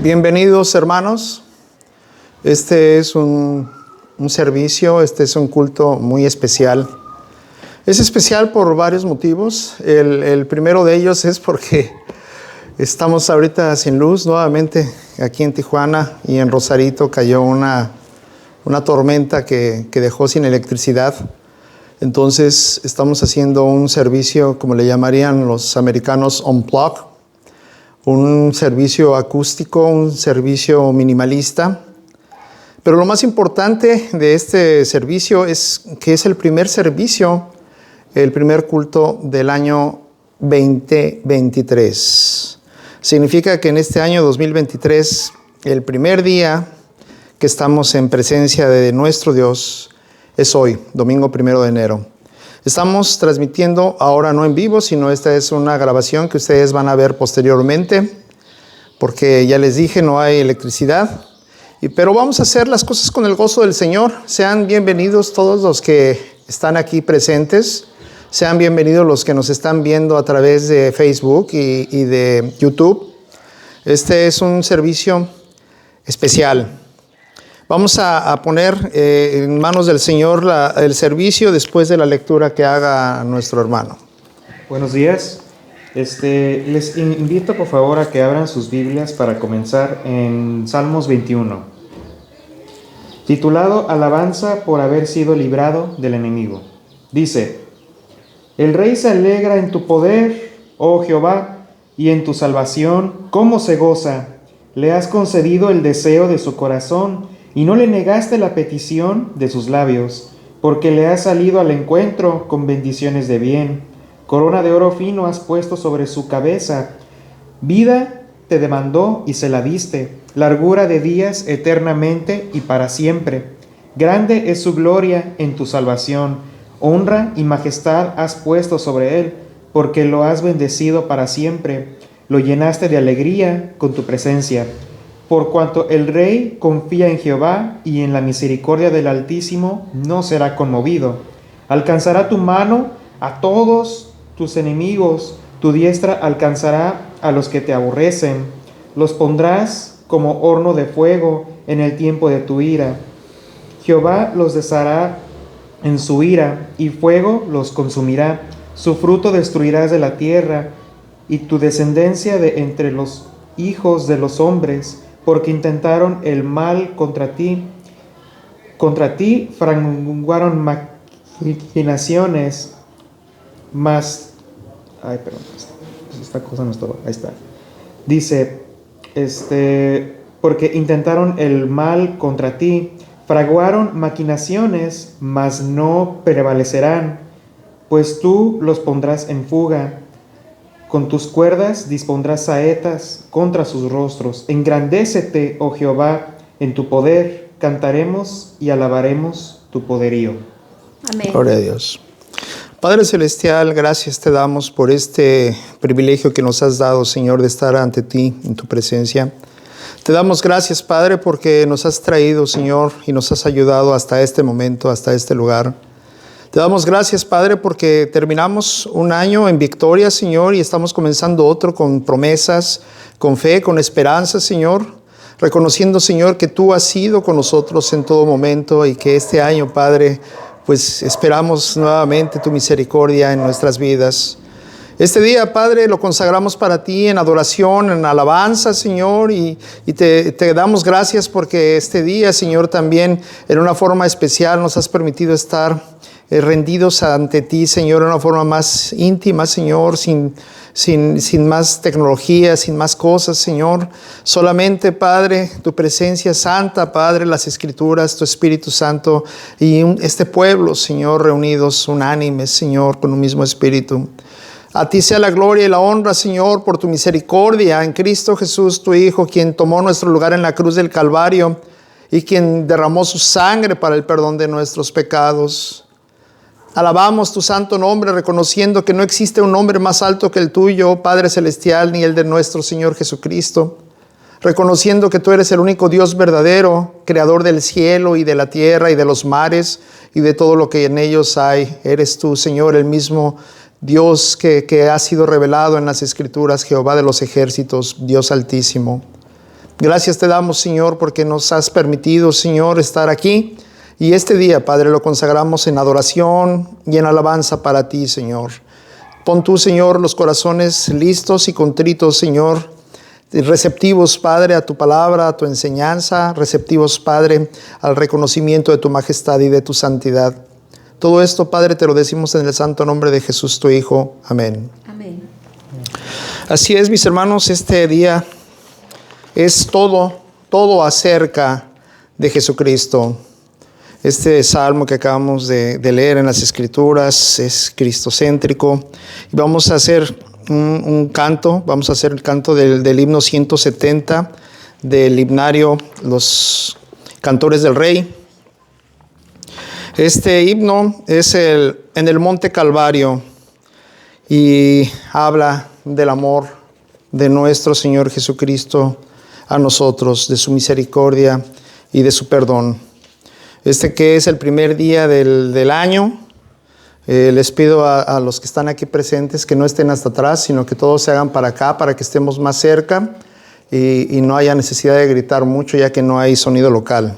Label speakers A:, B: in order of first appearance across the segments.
A: Bienvenidos, hermanos. Este es un servicio, este es un culto muy especial. Es especial por varios motivos. El primero de ellos es porque estamos ahorita sin luz nuevamente aquí en Tijuana, y en Rosarito cayó una tormenta que dejó sin electricidad. Entonces estamos haciendo un servicio, como le llamarían los americanos, unplugged. Un servicio acústico, un servicio minimalista. Pero lo más importante de este servicio es que es el primer servicio, el primer culto del año 2023. Significa que en este año 2023, el primer día que estamos en presencia de nuestro Dios es hoy, domingo 1 de enero. Estamos transmitiendo ahora no en vivo, sino esta es una grabación que ustedes van a ver posteriormente, porque ya les dije, no hay electricidad. Pero vamos a hacer las cosas con el gozo del Señor. Sean bienvenidos todos los que están aquí presentes. Sean bienvenidos los que nos están viendo a través de Facebook y de YouTube. Este es un servicio especial. Vamos a poner en manos del Señor el servicio después de la lectura que haga nuestro hermano.
B: Buenos días. Les invito por favor a que abran sus Biblias para comenzar en Salmos 21, titulado Alabanza por haber sido librado del enemigo. Dice: El rey se alegra en tu poder, oh Jehová, y en tu salvación, ¿cómo se goza? Le has concedido el deseo de su corazón, y no le negaste la petición de sus labios, porque le has salido al encuentro con bendiciones de bien. Corona de oro fino has puesto sobre su cabeza. Vida te demandó y se la diste, largura de días eternamente y para siempre. Grande es su gloria en tu salvación. Honra y majestad has puesto sobre él, porque lo has bendecido para siempre. Lo llenaste de alegría con tu presencia. Por cuanto el rey confía en Jehová y en la misericordia del Altísimo, no será conmovido. Alcanzará tu mano a todos tus enemigos, tu diestra alcanzará a los que te aborrecen. Los pondrás como horno de fuego en el tiempo de tu ira. Jehová los deshará en su ira, y fuego los consumirá. Su fruto destruirás de la tierra, y tu descendencia de entre los hijos de los hombres, porque intentaron el mal contra ti. Contra ti fraguaron maquinaciones, mas... esta cosa no estaba... Ahí está. Dice, porque intentaron el mal contra ti, fraguaron maquinaciones, mas no prevalecerán, pues tú los pondrás en fuga. Con tus cuerdas dispondrás saetas contra sus rostros. Engrandécete, oh Jehová, en tu poder. Cantaremos y alabaremos tu poderío.
C: Amén.
A: Gloria a Dios. Padre Celestial, gracias te damos por este privilegio que nos has dado, Señor, de estar ante ti, en tu presencia. Te damos gracias, Padre, porque nos has traído, Señor, y nos has ayudado hasta este momento, hasta este lugar. Te damos gracias, Padre, porque terminamos un año en victoria, Señor, y estamos comenzando otro con promesas, con fe, con esperanza, Señor, reconociendo, Señor, que tú has sido con nosotros en todo momento y que este año, Padre, pues esperamos nuevamente tu misericordia en nuestras vidas. Este día, Padre, lo consagramos para ti en adoración, en alabanza, Señor, y te damos gracias porque este día, Señor, también en una forma especial nos has permitido estar rendidos ante ti, Señor, de una forma más íntima, Señor, sin más tecnología, sin más cosas, Señor. Solamente, Padre, tu presencia santa, Padre, las Escrituras, tu Espíritu Santo y este pueblo, Señor, reunidos unánimes, Señor, con un mismo espíritu. A ti sea la gloria y la honra, Señor, por tu misericordia en Cristo Jesús, tu Hijo, quien tomó nuestro lugar en la cruz del Calvario y quien derramó su sangre para el perdón de nuestros pecados. Alabamos tu santo nombre, reconociendo que no existe un nombre más alto que el tuyo, Padre Celestial, ni el de nuestro Señor Jesucristo. Reconociendo que tú eres el único Dios verdadero, creador del cielo y de la tierra y de los mares y de todo lo que en ellos hay. Eres tú, Señor, el mismo Dios que ha sido revelado en las Escrituras, Jehová de los ejércitos, Dios altísimo. Gracias te damos, Señor, porque nos has permitido, Señor, estar aquí. Y este día, Padre, lo consagramos en adoración y en alabanza para ti, Señor. Pon tú, Señor, los corazones listos y contritos, Señor, receptivos, Padre, a tu palabra, a tu enseñanza, receptivos, Padre, al reconocimiento de tu majestad y de tu santidad. Todo esto, Padre, te lo decimos en el santo nombre de Jesús, tu Hijo. Amén.
C: Amén.
A: Así es, mis hermanos, este día es todo acerca de Jesucristo. Este salmo que acabamos de leer en las Escrituras es cristocéntrico. Y vamos a hacer un canto, vamos a hacer el canto del himno 170 del himnario Los Cantores del Rey. Este himno es en el Monte Calvario y habla del amor de nuestro Señor Jesucristo a nosotros, de su misericordia y de su perdón. Este que es el primer día del año, les pido a los que están aquí presentes que no estén hasta atrás, sino que todos se hagan para acá, para que estemos más cerca y no haya necesidad de gritar mucho, ya que no hay sonido local.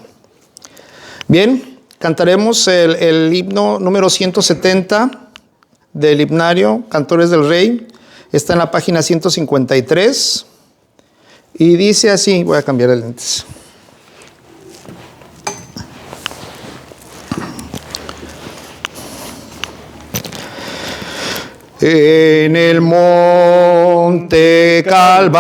A: Bien, cantaremos el himno número 170 del himnario Cantores del Rey. Está en la página 153 y dice así, voy a cambiar de lentes. En el monte Calvario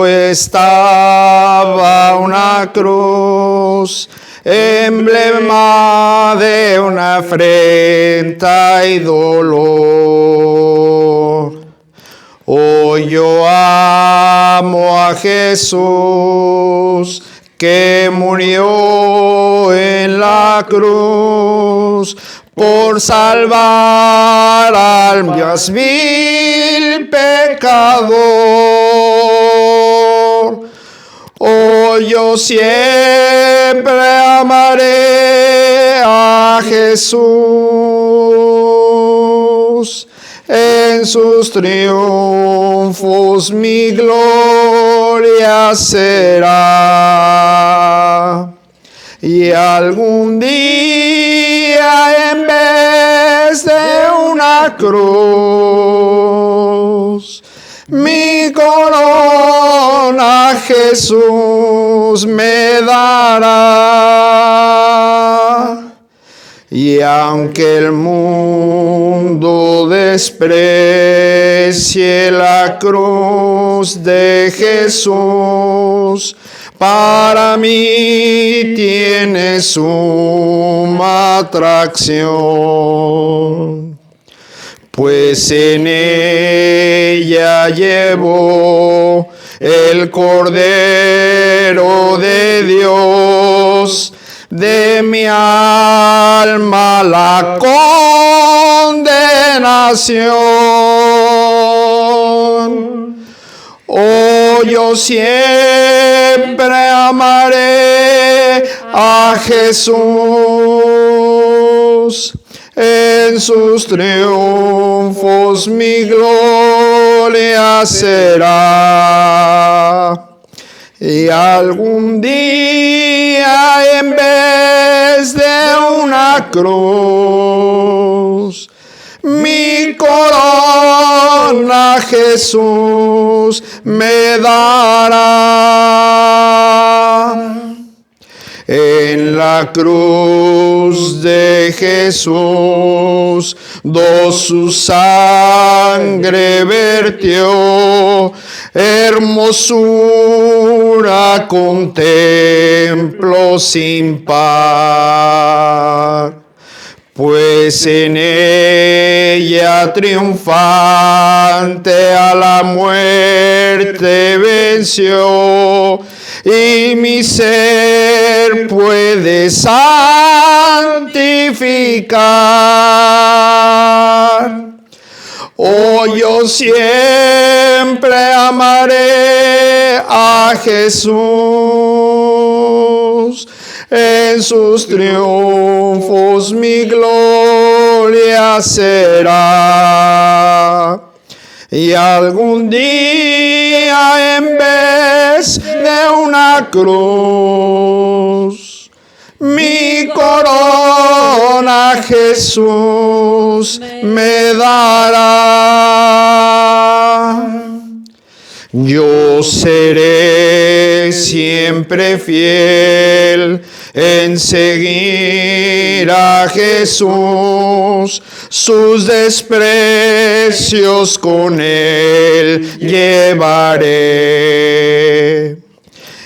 A: estaba una cruz, emblema de una afrenta y dolor. Hoy yo amo a Jesús, que murió en la cruz, por salvar al más vil pecador. Hoy yo siempre amaré a Jesús. En sus triunfos mi gloria será. Y algún día, en vez de una cruz, mi corona Jesús me dará. Y aunque el mundo desprecie la cruz de Jesús, para mí tiene suma atracción, pues en ella llevó el Cordero de Dios de mi alma la condenación. Oh, yo siempre amaré a Jesús. En sus triunfos mi gloria será. Y algún día, en vez de una cruz, mi corona Jesús me dará. En la cruz de Jesús, su sangre vertió, hermosura contemplo sin par. Pues en ella triunfante a la muerte venció, y mi ser puede santificar. Oh, yo siempre amaré a Jesús. En sus triunfos mi gloria será. Y algún día en vez de una cruz, mi corona Jesús me dará. Yo seré siempre fiel en seguir a Jesús, sus desprecios con Él llevaré.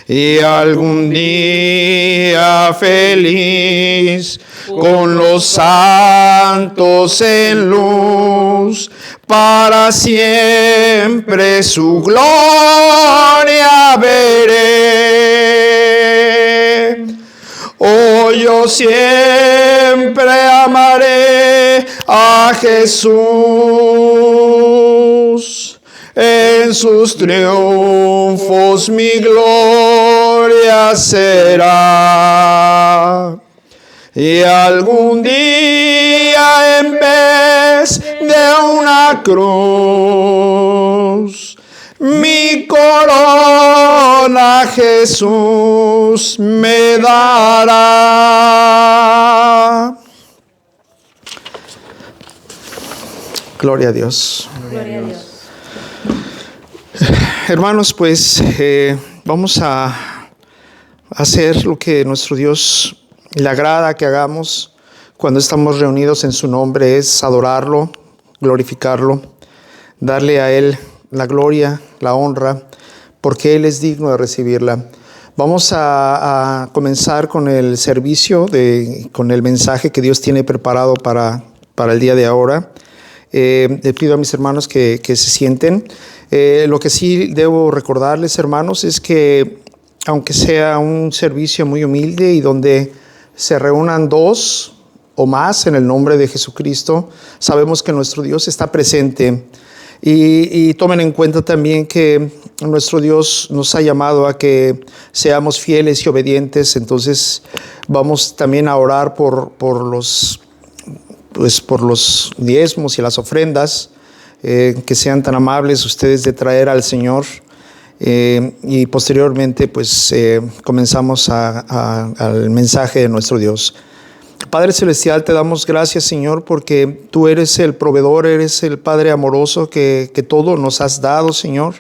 A: Y algún día feliz con los santos en luz, para siempre su gloria veré. Oh, yo siempre amaré a Jesús, en sus triunfos mi gloria será. Y algún día en vez de una cruz, mi corona Jesús me dará. Gloria a Dios.
C: Gloria a Dios.
A: Hermanos, pues vamos a hacer lo que nuestro Dios le agrada que hagamos cuando estamos reunidos en su nombre, es adorarlo, glorificarlo, darle a Él la gloria, la honra, porque Él es digno de recibirla. Vamos a comenzar con el servicio, con el mensaje que Dios tiene preparado para el día de ahora. Le pido a mis hermanos que se sienten. Lo que sí debo recordarles, hermanos, es que aunque sea un servicio muy humilde y donde se reúnan dos o más en el nombre de Jesucristo, sabemos que nuestro Dios está presente. Y tomen en cuenta también que nuestro Dios nos ha llamado a que seamos fieles y obedientes. Entonces vamos también a orar por los diezmos y las ofrendas, que sean tan amables ustedes de traer al Señor. Y posteriormente pues comenzamos al mensaje de nuestro Dios. Padre Celestial, te damos gracias, Señor, porque tú eres el proveedor, eres el Padre amoroso que todo nos has dado, Señor.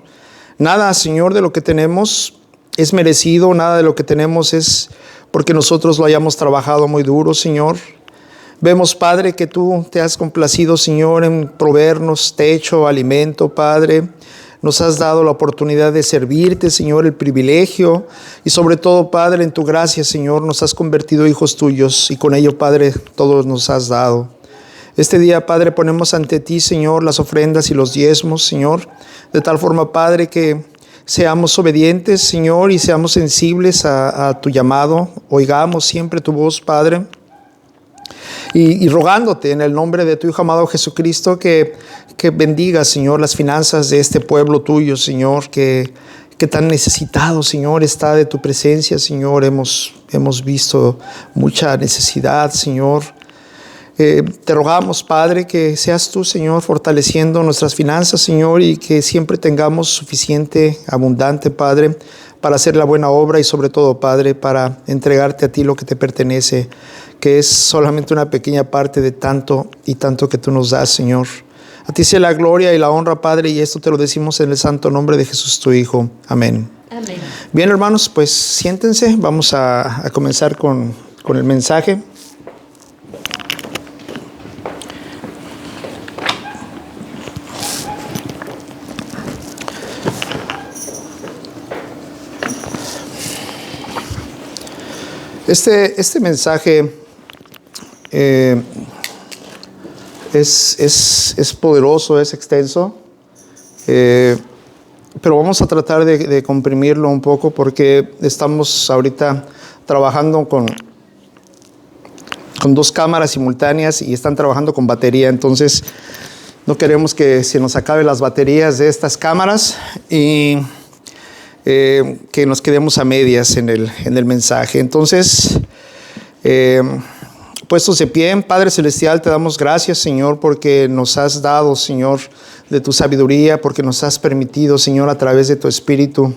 A: Nada, Señor, de lo que tenemos es merecido, nada de lo que tenemos es porque nosotros lo hayamos trabajado muy duro, Señor. Vemos, Padre, que tú te has complacido, Señor, en proveernos techo, alimento, Padre. Nos has dado la oportunidad de servirte, Señor, el privilegio. Y sobre todo, Padre, en tu gracia, Señor, nos has convertido hijos tuyos. Y con ello, Padre, todo nos has dado. Este día, Padre, ponemos ante ti, Señor, las ofrendas y los diezmos, Señor. De tal forma, Padre, que seamos obedientes, Señor, y seamos sensibles a tu llamado. Oigamos siempre tu voz, Padre. Y rogándote en el nombre de tu Hijo amado Jesucristo que bendiga, Señor, las finanzas de este pueblo tuyo, Señor, que tan necesitado, Señor, está de tu presencia, Señor. Hemos visto mucha necesidad, Señor. Te rogamos, Padre, que seas tú, Señor, fortaleciendo nuestras finanzas, Señor, y que siempre tengamos suficiente, abundante, Padre, para hacer la buena obra y sobre todo, Padre, para entregarte a ti lo que te pertenece, que es solamente una pequeña parte de tanto y tanto que tú nos das, Señor. A ti sea la gloria y la honra, Padre, y esto te lo decimos en el santo nombre de Jesús, tu Hijo. Amén.
C: Amén.
A: Bien, hermanos, pues siéntense. Vamos a comenzar con el mensaje. Este mensaje es poderoso, es extenso, pero vamos a tratar de comprimirlo un poco porque estamos ahorita trabajando con dos cámaras simultáneas y están trabajando con batería, entonces no queremos que se nos acaben las baterías de estas cámaras y que nos quedemos a medias en el mensaje. Entonces, Puestos de pie, Padre Celestial, te damos gracias, Señor, porque nos has dado, Señor, de tu sabiduría, porque nos has permitido, Señor, a través de tu Espíritu,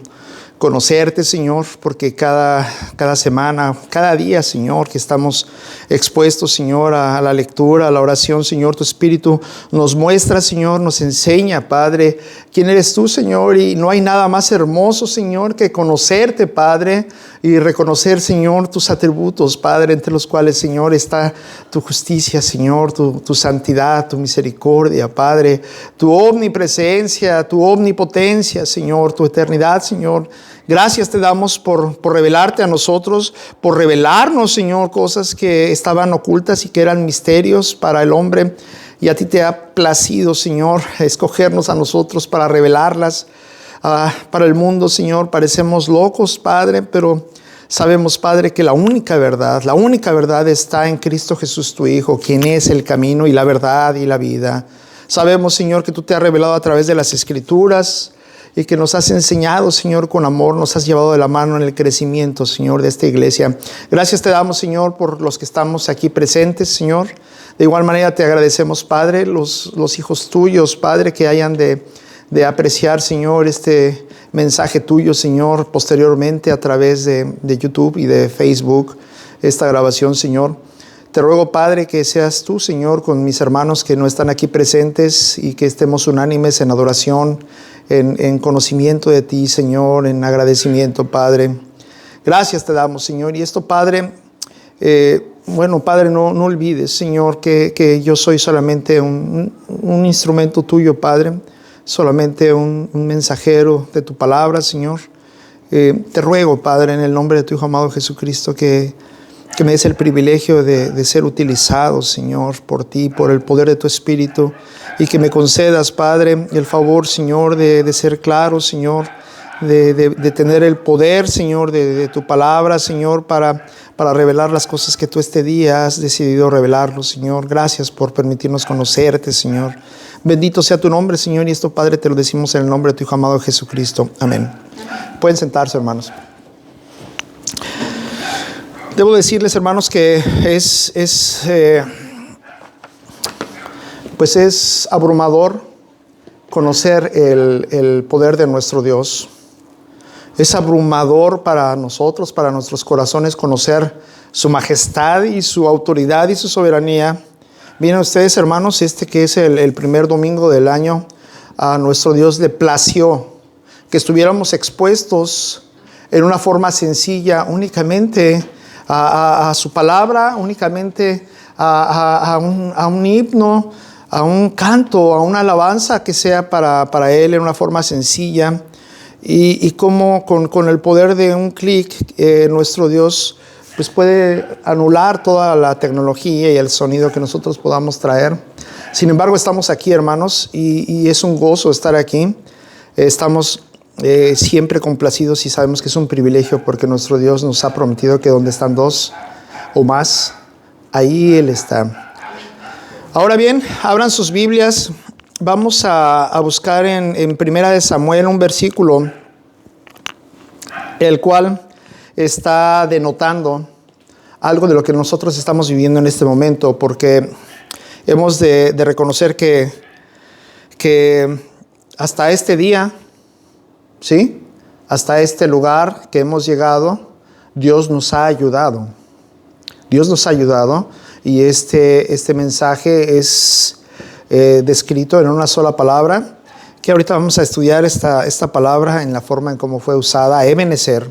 A: conocerte, Señor, porque cada semana, cada día, Señor, que estamos expuestos, Señor, a la lectura, a la oración, Señor, tu Espíritu nos muestra, Señor, nos enseña, Padre, quién eres tú, Señor, y no hay nada más hermoso, Señor, que conocerte, Padre, y reconocer, Señor, tus atributos, Padre, entre los cuales, Señor, está tu justicia, Señor, tu santidad, tu misericordia, Padre, tu omnipresencia, tu omnipotencia, Señor, tu eternidad, Señor. Gracias te damos por revelarte a nosotros, por revelarnos, Señor, cosas que estaban ocultas y que eran misterios para el hombre. Y a ti te ha placido, Señor, escogernos a nosotros para revelarlas para el mundo, Señor. Parecemos locos, Padre, pero sabemos, Padre, que la única verdad está en Cristo Jesús, tu Hijo, quien es el camino y la verdad y la vida. Sabemos, Señor, que tú te has revelado a través de las Escrituras y que nos has enseñado, Señor, con amor, nos has llevado de la mano en el crecimiento, Señor, de esta iglesia. Gracias te damos, Señor, por los que estamos aquí presentes, Señor. De igual manera te agradecemos, Padre, los hijos tuyos, Padre, que hayan de apreciar, Señor, este mensaje tuyo, Señor, posteriormente a través de YouTube y de Facebook, esta grabación, Señor. Te ruego, Padre, que seas tú, Señor, con mis hermanos que no están aquí presentes y que estemos unánimes en adoración, en conocimiento de ti, Señor, en agradecimiento, Padre. Gracias te damos, Señor. Y esto, Padre, Padre, no olvides, Señor, que yo soy solamente un instrumento tuyo, Padre, solamente un mensajero de tu palabra, Señor. Te ruego, Padre, en el nombre de tu Hijo amado Jesucristo, que me des el privilegio de ser utilizado, Señor, por ti, por el poder de tu Espíritu, y que me concedas, Padre, el favor, Señor, de ser claro, Señor, de tener el poder, Señor, de tu palabra, Señor, para revelar las cosas que tú este día has decidido revelarlos, Señor. Gracias por permitirnos conocerte, Señor. Bendito sea tu nombre, Señor, y esto, Padre, te lo decimos en el nombre de tu Hijo amado Jesucristo. Amén. Pueden sentarse, hermanos. Debo decirles, hermanos, que es abrumador conocer el poder de nuestro Dios. Es abrumador para nosotros, para nuestros corazones, conocer su majestad y su autoridad y su soberanía. Miren ustedes, hermanos, que es el primer domingo del año, a nuestro Dios le plació que estuviéramos expuestos en una forma sencilla, únicamente a su palabra, únicamente a un himno, a un canto, a una alabanza que sea para Él en una forma sencilla. Y como con el poder de un clic, nuestro Dios pues puede anular toda la tecnología y el sonido que nosotros podamos traer. Sin embargo, estamos aquí, hermanos, y es un gozo estar aquí. Estamos siempre complacidos y sabemos que es un privilegio porque nuestro Dios nos ha prometido que donde están dos o más, ahí Él está. Ahora bien, abran sus Biblias. Vamos a buscar en Primera de Samuel un versículo, el cual está denotando algo de lo que nosotros estamos viviendo en este momento, porque hemos de reconocer que hasta este día, ¿sí? Hasta este lugar que hemos llegado, Dios nos ha ayudado. Dios nos ha ayudado, y este mensaje es descrito en una sola palabra, que ahorita vamos a estudiar esta palabra en la forma en cómo fue usada, Ebenezer.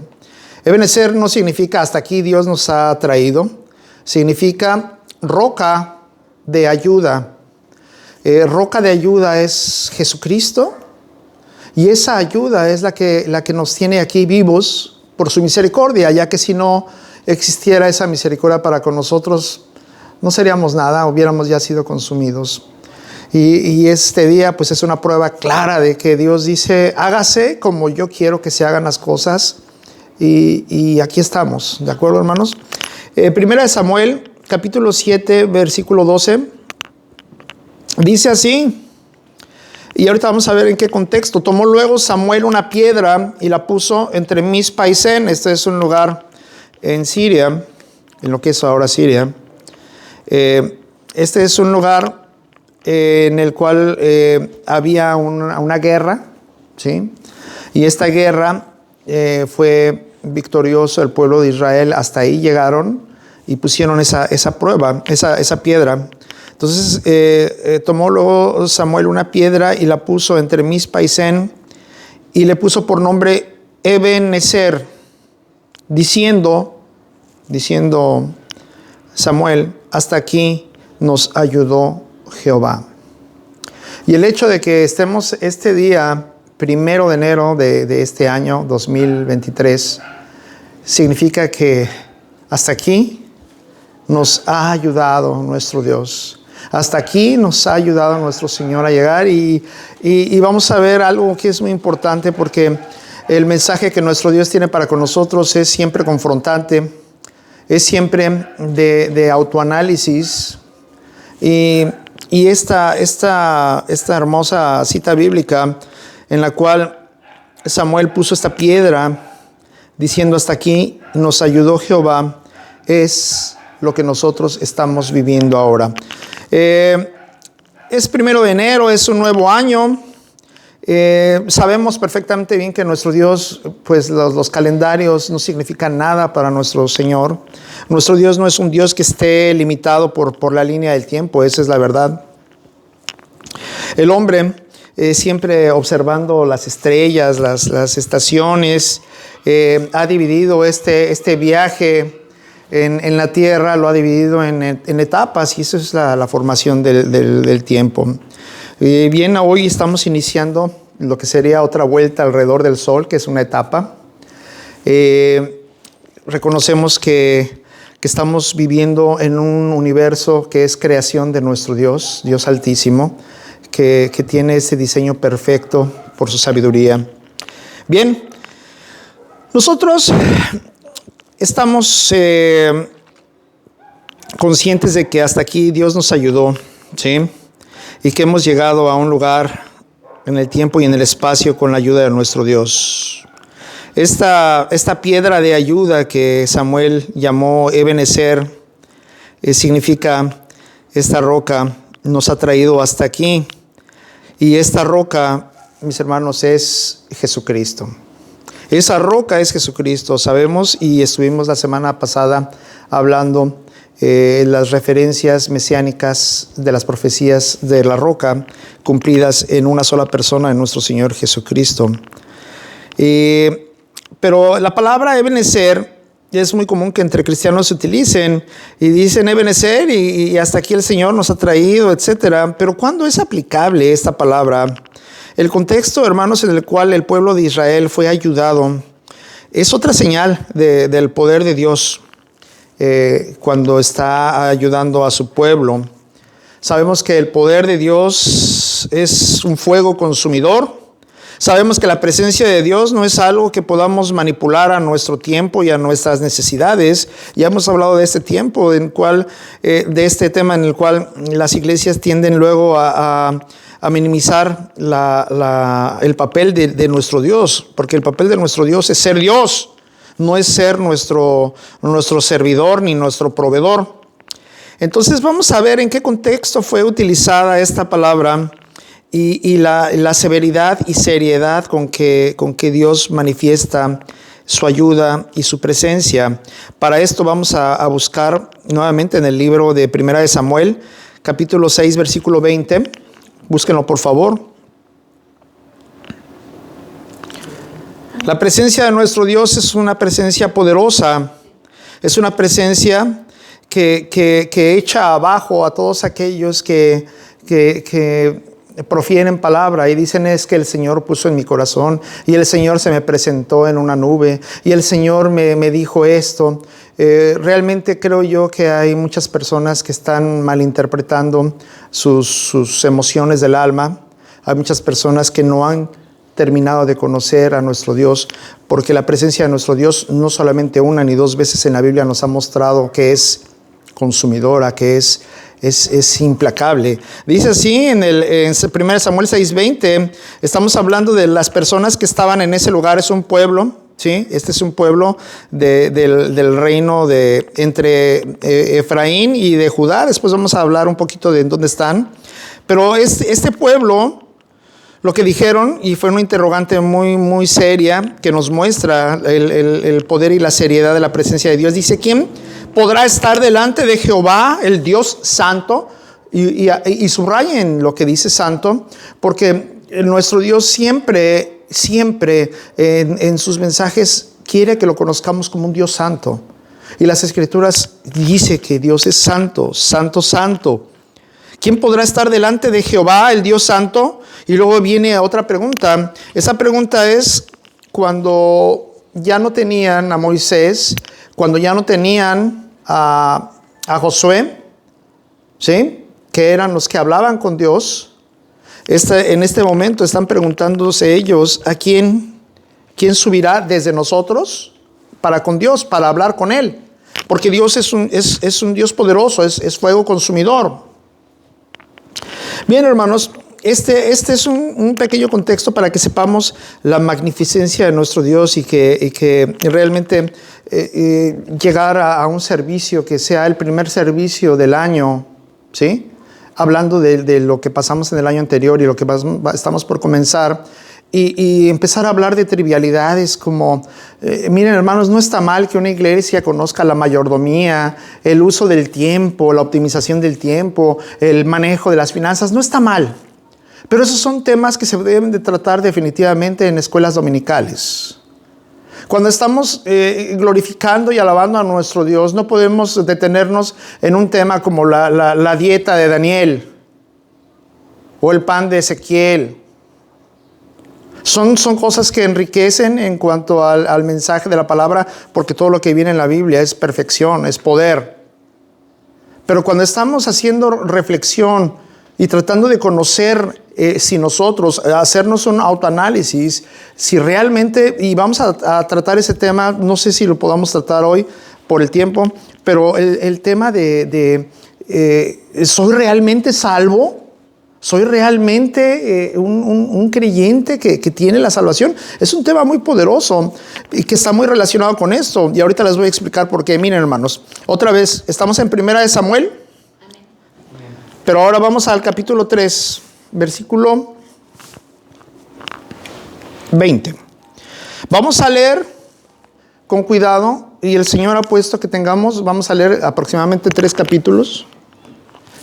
A: Ebenezer no significa hasta aquí Dios nos ha traído, significa roca de ayuda. Roca de ayuda es Jesucristo, y esa ayuda es la que nos tiene aquí vivos por su misericordia, ya que si no existiera esa misericordia para con nosotros, no seríamos nada, hubiéramos ya sido consumidos. Y este día pues es una prueba clara de que Dios dice, hágase como yo quiero que se hagan las cosas, y aquí estamos, ¿de acuerdo, hermanos? Primera de Samuel, capítulo 7, versículo 12, dice así, y ahorita vamos a ver en qué contexto. Tomó luego Samuel una piedra y la puso entre Mizpa y Este es un lugar en Siria, en lo que es ahora Siria. Este es un lugar en el cual había una guerra, ¿sí? Y esta guerra fue victorioso el pueblo de Israel. Hasta ahí llegaron y pusieron esa prueba, esa piedra. Entonces tomó luego Samuel una piedra y la puso entre Mizpa y Sen y le puso por nombre Eben-Ezer, diciendo Samuel, hasta aquí nos ayudó Jehová. Y el hecho de que estemos este día, 1 de enero de este año 2023, significa que hasta aquí nos ha ayudado nuestro Dios. Hasta aquí nos ha ayudado nuestro Señor a llegar y vamos a ver algo que es muy importante, porque el mensaje que nuestro Dios tiene para con nosotros es siempre confrontante, es siempre de autoanálisis. Y esta hermosa cita bíblica en la cual Samuel puso esta piedra diciendo hasta aquí nos ayudó Jehová, es lo que nosotros estamos viviendo ahora. Es 1 de enero, es un nuevo año. Sabemos perfectamente bien que nuestro Dios, pues los calendarios no significan nada para nuestro Señor. Nuestro Dios no es un Dios que esté limitado por la línea del tiempo, esa es la verdad. El hombre, siempre observando las estrellas, las estaciones, ha dividido este viaje en la tierra, lo ha dividido en etapas, y eso es la formación del tiempo. Bien, hoy estamos iniciando lo que sería otra vuelta alrededor del Sol, que es una etapa. Reconocemos que estamos viviendo en un universo que es creación de nuestro Dios, Dios Altísimo, que tiene ese diseño perfecto por su sabiduría. Bien, nosotros estamos conscientes de que hasta aquí Dios nos ayudó, ¿sí? Y que hemos llegado a un lugar en el tiempo y en el espacio con la ayuda de nuestro Dios. Esta piedra de ayuda que Samuel llamó Eben-Ezer, significa esta roca nos ha traído hasta aquí. Y esta roca, mis hermanos, es Jesucristo. Esa roca es Jesucristo, sabemos, y estuvimos la semana pasada hablando las referencias mesiánicas de las profecías de la roca cumplidas en una sola persona, en nuestro Señor Jesucristo. Pero la palabra Eben-Ezer es muy común que entre cristianos se utilicen y dicen Eben-Ezer y hasta aquí el Señor nos ha traído, etc. Pero ¿cuándo es aplicable esta palabra? El contexto, hermanos, en el cual el pueblo de Israel fue ayudado es otra señal del poder de Dios. Cuando está ayudando a su pueblo, sabemos que el poder de Dios es un fuego consumidor. Sabemos que la presencia de Dios no es algo que podamos manipular a nuestro tiempo y a nuestras necesidades. Ya hemos hablado de este tiempo, de este tema en el cual las iglesias tienden luego a minimizar el papel de nuestro Dios, porque el papel de nuestro Dios es ser Dios. No es ser nuestro servidor ni nuestro proveedor. Entonces vamos a ver en qué contexto fue utilizada esta palabra y la severidad y seriedad con que Dios manifiesta su ayuda y su presencia. Para esto vamos a buscar nuevamente en el libro de 1 de Samuel, capítulo 6, versículo 20. Búsquenlo, por favor. La presencia de nuestro Dios es una presencia poderosa, es una presencia que echa abajo a todos aquellos que profieren palabra y dicen es que el Señor puso en mi corazón y el Señor se me presentó en una nube y el Señor me dijo esto. Realmente creo yo que hay muchas personas que están malinterpretando sus emociones del alma. Hay muchas personas que no han terminado de conocer a nuestro Dios, porque la presencia de nuestro Dios no solamente una ni dos veces en la Biblia nos ha mostrado que es consumidora, que es implacable. Dice así en 1 Samuel 6:20, estamos hablando de las personas que estaban en ese lugar, es un pueblo, ¿sí? Este es un pueblo del reino entre Efraín y de Judá. Después vamos a hablar un poquito de dónde están. Pero este pueblo, lo que dijeron, y fue una interrogante muy, muy seria que nos muestra el poder y la seriedad de la presencia de Dios. Dice, ¿quién podrá estar delante de Jehová, el Dios santo? Y subrayen lo que dice santo, porque nuestro Dios siempre en sus mensajes quiere que lo conozcamos como un Dios santo. Y las Escrituras dice que Dios es santo, santo, santo. ¿Quién podrá estar delante de Jehová, el Dios santo? Y luego viene otra pregunta. Esa pregunta es cuando ya no tenían a Moisés, cuando ya no tenían a Josué, ¿sí? Que eran los que hablaban con Dios. En este momento están preguntándose ellos, ¿a quién subirá desde nosotros para con Dios, para hablar con Él? Porque Dios es un Dios poderoso, es fuego consumidor. Bien, hermanos, este es un pequeño contexto para que sepamos la magnificencia de nuestro Dios y que realmente llegar a un servicio que sea el primer servicio del año, ¿sí? Hablando de lo que pasamos en el año anterior y lo que estamos por comenzar, y empezar a hablar de trivialidades como, miren hermanos, no está mal que una iglesia conozca la mayordomía, el uso del tiempo, la optimización del tiempo, el manejo de las finanzas, no está mal. Pero esos son temas que se deben de tratar definitivamente en escuelas dominicales. Cuando estamos glorificando y alabando a nuestro Dios, no podemos detenernos en un tema como la dieta de Daniel o el pan de Ezequiel. Son cosas que enriquecen en cuanto al mensaje de la palabra, porque todo lo que viene en la Biblia es perfección, es poder. Pero cuando estamos haciendo reflexión y tratando de conocer si nosotros, hacernos un autoanálisis, si realmente, y vamos a tratar ese tema, no sé si lo podamos tratar hoy por el tiempo, pero el tema ¿soy realmente salvo? ¿Soy realmente un creyente que tiene la salvación? Es un tema muy poderoso y que está muy relacionado con esto. Y ahorita les voy a explicar por qué. Miren, hermanos, otra vez, estamos en 1 Samuel. Pero ahora vamos al capítulo 3, versículo 20. Vamos a leer con cuidado, y el Señor ha puesto que vamos a leer aproximadamente 3 capítulos.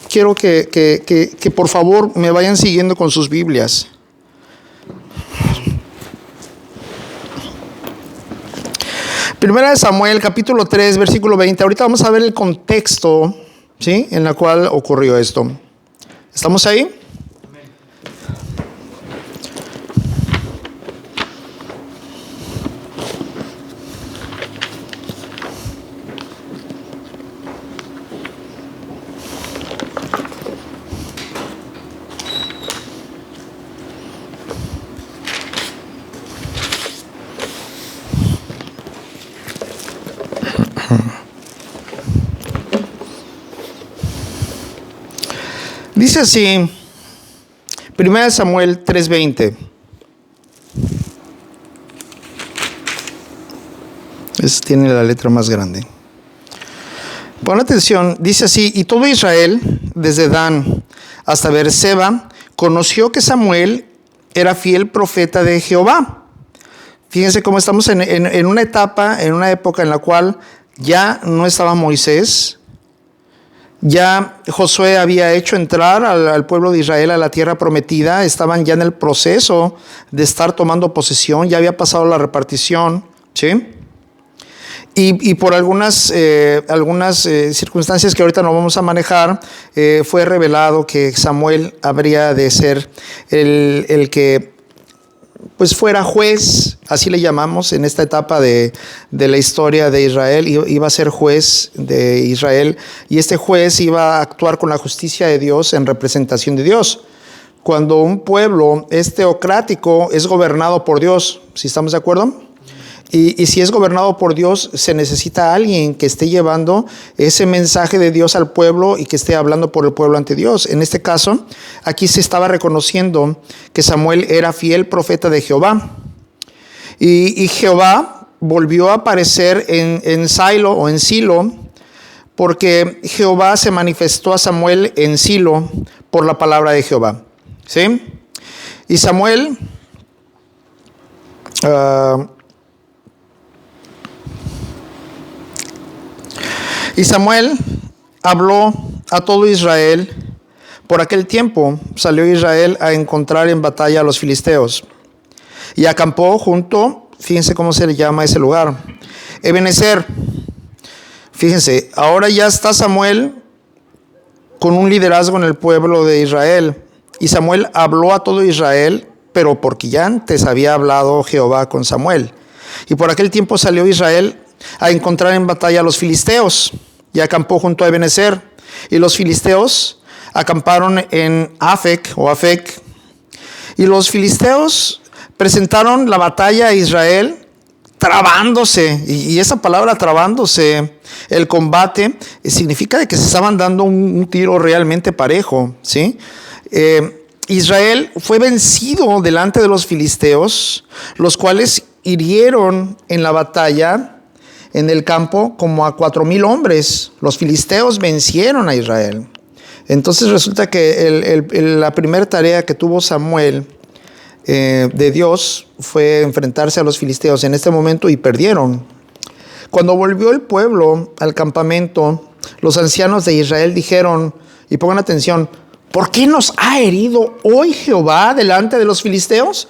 A: Quiero que por favor me vayan siguiendo con sus Biblias. Primera de Samuel, capítulo 3, versículo 20. Ahorita vamos a ver el contexto, ¿sí?, en el cual ocurrió esto. ¿Estamos ahí? Dice así, 1 Samuel 3:20. Tiene la letra más grande. Pon atención, dice así: y todo Israel, desde Dan hasta Beerseba, conoció que Samuel era fiel profeta de Jehová. Fíjense cómo estamos en una etapa, en una época en la cual ya no estaba Moisés. Ya Josué había hecho entrar al pueblo de Israel a la tierra prometida. Estaban ya en el proceso de estar tomando posesión. Ya había pasado la repartición, ¿sí? Y por algunas circunstancias que ahorita no vamos a manejar, fue revelado que Samuel habría de ser el que pues fuera juez, así le llamamos en esta etapa de la historia de Israel. Iba a ser juez de Israel, y este juez iba a actuar con la justicia de Dios en representación de Dios. Cuando un pueblo es teocrático, es gobernado por Dios, ¿sí estamos de acuerdo? Y si es gobernado por Dios, se necesita alguien que esté llevando ese mensaje de Dios al pueblo y que esté hablando por el pueblo ante Dios. En este caso, aquí se estaba reconociendo que Samuel era fiel profeta de Jehová. Y Jehová volvió a aparecer en Silo o en Silo, porque Jehová se manifestó a Samuel en Silo por la palabra de Jehová. ¿Sí? Y Samuel habló a todo Israel. Por aquel tiempo salió Israel a encontrar en batalla a los filisteos y acampó junto, fíjense cómo se le llama ese lugar, Ebenezer. Fíjense, ahora ya está Samuel con un liderazgo en el pueblo de Israel. Y Samuel habló a todo Israel, pero porque ya antes había hablado Jehová con Samuel. Y por aquel tiempo salió Israel a encontrar en batalla a los filisteos y acampó junto a Ebenezer. Y los filisteos acamparon en Afec. Y los filisteos presentaron la batalla a Israel trabándose, y esa palabra trabándose, el combate, significa de que se estaban dando un tiro realmente parejo, ¿sí? Israel fue vencido delante de los filisteos, los cuales hirieron en la batalla en el campo como a 4,000 hombres. Los filisteos vencieron a Israel. Entonces resulta que la primera tarea que tuvo Samuel de Dios fue enfrentarse a los filisteos en este momento, y perdieron. Cuando volvió el pueblo al campamento, los ancianos de Israel dijeron, y pongan atención, ¿por qué nos ha herido hoy Jehová delante de los filisteos?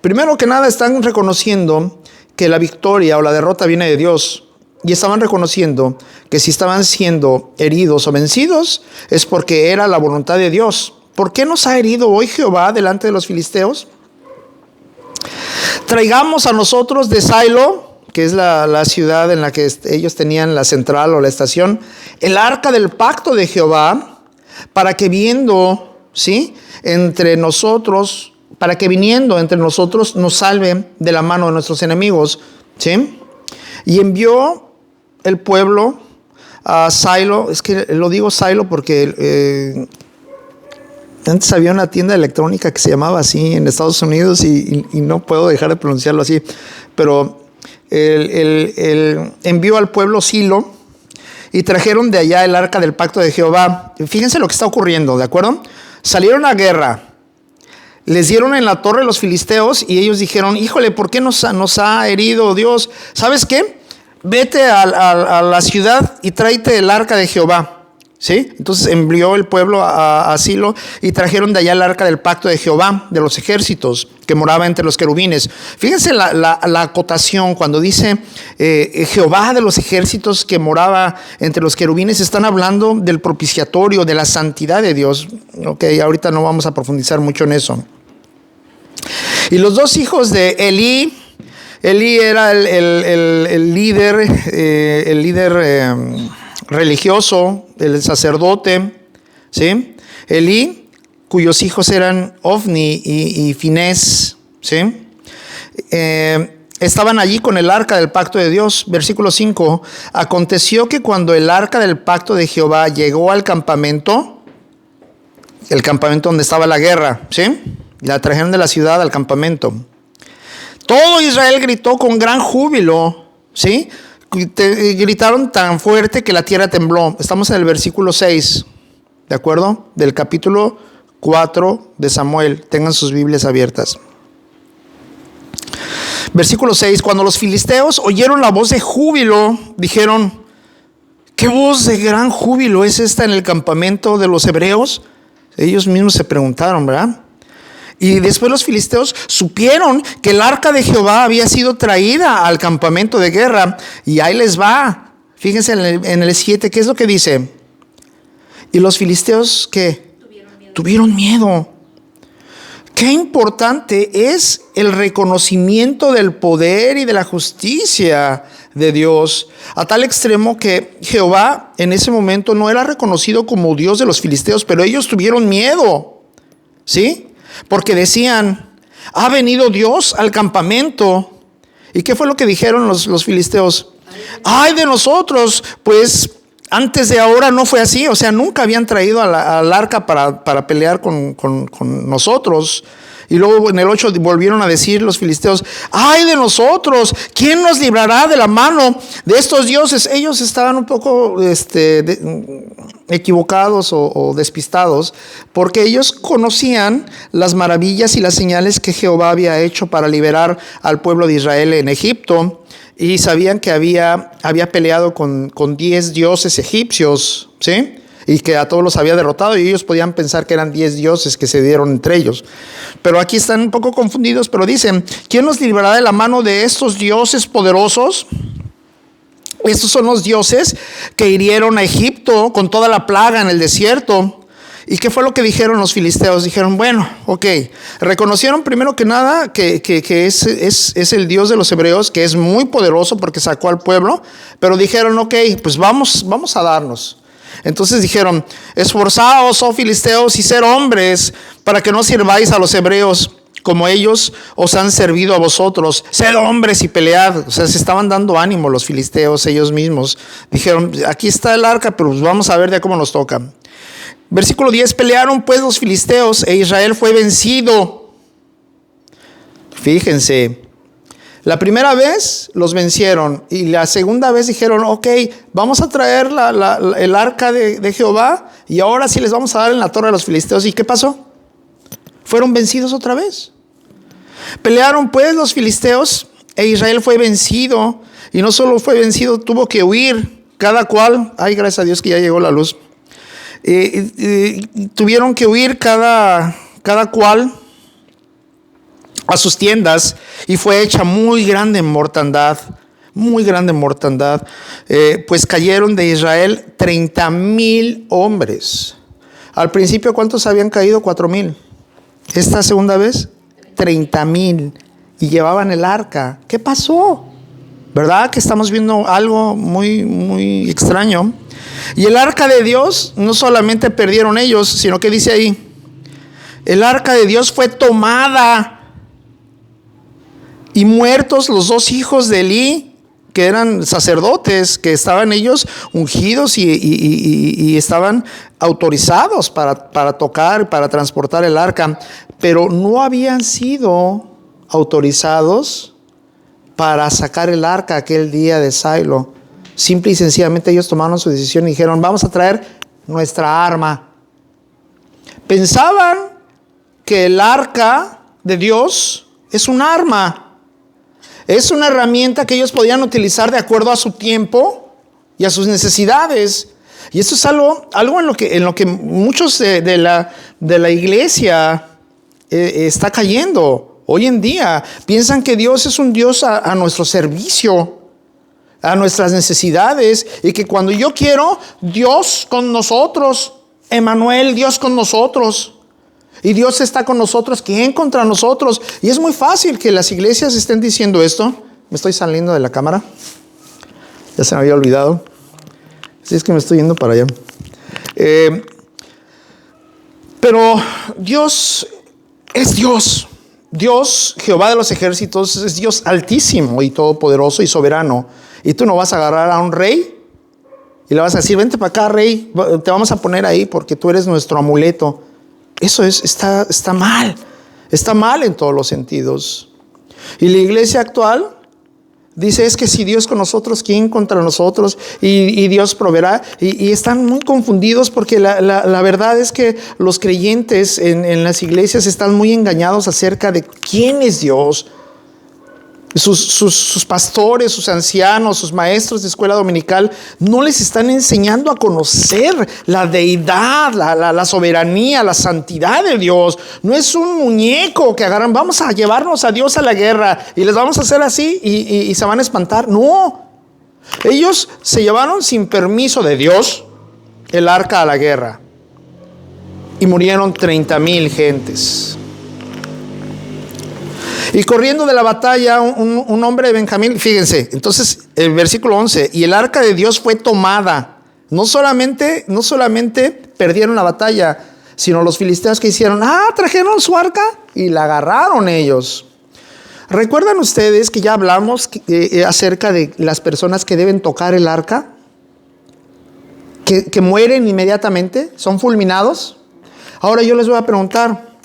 A: Primero que nada están reconociendo que la victoria o la derrota viene de Dios, y estaban reconociendo que si estaban siendo heridos o vencidos es porque era la voluntad de Dios. ¿Por qué nos ha herido hoy Jehová delante de los filisteos? Traigamos a nosotros de Silo, que es la ciudad en la que ellos tenían la central o la estación, el arca del pacto de Jehová, para que viniendo entre nosotros nos salve de la mano de nuestros enemigos. ¿Sí? Y envió el pueblo a Silo. Es que lo digo Silo porque antes había una tienda electrónica que se llamaba así en Estados Unidos y no puedo dejar de pronunciarlo así. Pero envió al pueblo Silo y trajeron de allá el arca del pacto de Jehová. Fíjense lo que está ocurriendo, ¿de acuerdo? Salieron a guerra, les dieron en la torre los filisteos y ellos dijeron, híjole, ¿por qué nos ha herido Dios? ¿Sabes qué? Vete a la ciudad y tráete el arca de Jehová. ¿Sí? Entonces envió el pueblo a Silo y trajeron de allá el arca del pacto de Jehová, de los ejércitos, que moraba entre los querubines. Fíjense la acotación cuando dice Jehová de los ejércitos que moraba entre los querubines. Están hablando del propiciatorio, de la santidad de Dios. Ok, ahorita no vamos a profundizar mucho en eso. Y los dos hijos de Elí era el líder religioso, el sacerdote, ¿sí? Elí, cuyos hijos eran Ofni y Finés, ¿sí? Estaban allí con el arca del pacto de Dios. Versículo 5, aconteció que cuando el arca del pacto de Jehová llegó al campamento, el campamento donde estaba la guerra, ¿sí? La trajeron de la ciudad al campamento. Todo Israel gritó con gran júbilo, ¿sí? Gritaron tan fuerte que la tierra tembló. Estamos en el versículo 6, ¿de acuerdo? Del capítulo 4 de Samuel. Tengan sus Biblias abiertas. Versículo 6, cuando los filisteos oyeron la voz de júbilo, dijeron, ¿qué voz de gran júbilo es esta en el campamento de los hebreos? Ellos mismos se preguntaron, ¿verdad? Y después los filisteos supieron que el arca de Jehová había sido traída al campamento de guerra. Y ahí les va. Fíjense en el 7, ¿qué es lo que dice? Y los filisteos, ¿qué? Tuvieron miedo. Qué importante es el reconocimiento del poder y de la justicia de Dios, a tal extremo que Jehová en ese momento no era reconocido como Dios de los filisteos, pero ellos tuvieron miedo, ¿sí? Porque decían, ha venido Dios al campamento. ¿Y qué fue lo que dijeron los filisteos? ¡Ay de nosotros! Pues Antes de ahora no fue así, o sea, nunca habían traído al arca para pelear con nosotros. Y luego en el 8 volvieron a decir los filisteos: ¡ay de nosotros! ¿Quién nos librará de la mano de estos dioses? Ellos estaban un poco equivocados o despistados, porque ellos conocían las maravillas y las señales que Jehová había hecho para liberar al pueblo de Israel en Egipto. Y sabían que había peleado con 10 dioses egipcios, ¿sí? Y que a todos los había derrotado, y ellos podían pensar que eran 10 dioses que se dieron entre ellos. Pero aquí están un poco confundidos, pero dicen: ¿quién nos librará de la mano de estos dioses poderosos? Estos son los dioses que hirieron a Egipto con toda la plaga en el desierto. ¿Y qué fue lo que dijeron los filisteos? Dijeron: bueno, ok, reconocieron primero que nada que es el Dios de los hebreos, que es muy poderoso porque sacó al pueblo, pero dijeron: ok, pues vamos a darnos. Entonces dijeron: esforzaos, oh filisteos, y ser hombres, para que no sirváis a los hebreos como ellos os han servido a vosotros. Sed hombres y pelead. O sea, se estaban dando ánimo los filisteos ellos mismos. Dijeron: aquí está el arca, pero pues vamos a ver de cómo nos toca. Versículo 10: pelearon pues los filisteos e Israel fue vencido. Fíjense, la primera vez los vencieron, y la segunda vez dijeron: ok, vamos a traer el arca de Jehová, y ahora sí les vamos a dar en la torre a los filisteos. ¿Y qué pasó? Fueron vencidos otra vez. Pelearon pues los filisteos e Israel fue vencido, y no solo fue vencido, tuvo que huir cada cual. Ay, gracias a Dios que ya llegó la luz. Tuvieron que huir cada cual a sus tiendas, y fue hecha muy grande mortandad, pues cayeron de Israel 30,000 hombres. Al principio, ¿cuántos habían caído? 4,000. Esta segunda vez, 30,000, y llevaban el arca. ¿Qué pasó? ¿Verdad que estamos viendo algo muy, muy extraño? Y el arca de Dios, no solamente perdieron ellos, sino que dice ahí: el arca de Dios fue tomada, y muertos los 2 hijos de Elí, que eran sacerdotes, que estaban ellos ungidos y estaban autorizados para tocar, para transportar el arca, pero no habían sido autorizados para sacar el arca aquel día de Silo. Simple y sencillamente ellos tomaron su decisión y dijeron: vamos a traer nuestra arma. Pensaban que el arca de Dios es un arma, es una herramienta que ellos podían utilizar de acuerdo a su tiempo y a sus necesidades. Y esto es algo en lo que muchos de la iglesia está cayendo hoy en día. Piensan que Dios es un Dios a nuestro servicio, a nuestras necesidades, y que cuando yo quiero, Dios con nosotros, Emmanuel, Dios con nosotros, y Dios está con nosotros, ¿quién contra nosotros? Y es muy fácil que las iglesias estén diciendo esto. Me estoy saliendo de la cámara, ya se me había olvidado, si es que me estoy yendo para allá. Pero Dios es Dios. Dios, Jehová de los ejércitos, es Dios altísimo y todopoderoso y soberano. Y tú no vas a agarrar a un rey y le vas a decir: vente para acá, rey, te vamos a poner ahí porque tú eres nuestro amuleto. Eso está mal. Está mal en todos los sentidos. Y la iglesia actual dice: es que si Dios con nosotros, ¿quién contra nosotros? Y Dios proveerá. Y están muy confundidos, porque la verdad es que los creyentes en las iglesias están muy engañados acerca de quién es Dios. Sus pastores, sus ancianos, sus maestros de escuela dominical no les están enseñando a conocer la deidad, la soberanía, la santidad de Dios. No es un muñeco que agarran: vamos a llevarnos a Dios a la guerra y les vamos a hacer así y se van a espantar. No, ellos se llevaron sin permiso de Dios el arca a la guerra y murieron 30,000 gentes. Y corriendo de la batalla, un hombre de Benjamín, fíjense, entonces el versículo 11: y el arca de Dios fue tomada. No solamente perdieron la batalla, sino los filisteos que hicieron: trajeron su arca y la agarraron ellos. ¿Recuerdan ustedes que ya hablamos acerca de las personas que deben tocar el arca? que mueren inmediatamente, son fulminados. Ahora yo les voy a preguntar,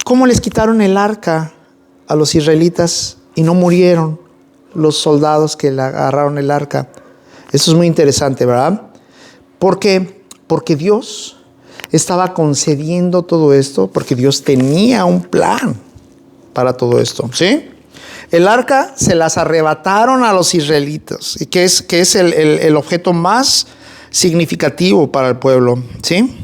A: ¿cómo les quitaron el arca a los israelitas y no murieron los soldados que le agarraron el arca? Eso es muy interesante, ¿verdad? ¿Por qué? Porque Dios estaba concediendo todo esto, porque Dios tenía un plan para todo esto, ¿sí? El arca se las arrebataron a los israelitas, que es el objeto más significativo para el pueblo, ¿sí?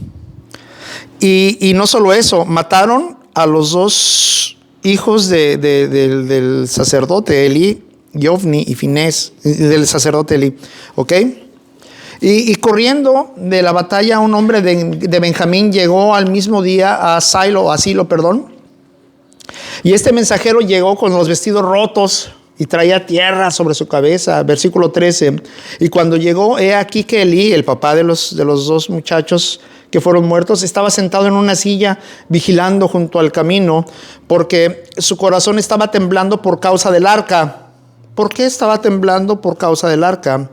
A: Y no solo eso, mataron a los dos hijos del sacerdote Elí, Ofni y Finés, del sacerdote Elí, ¿ok? Y corriendo de la batalla, un hombre de Benjamín llegó al mismo día a Silo, y este mensajero llegó con los vestidos rotos y traía tierra sobre su cabeza. Versículo 13. Y cuando llegó, he aquí que Elí, el papá de los dos muchachos que fueron muertos, estaba sentado en una silla vigilando junto al camino, porque su corazón estaba temblando por causa del arca. ¿Por qué estaba temblando por causa del arca?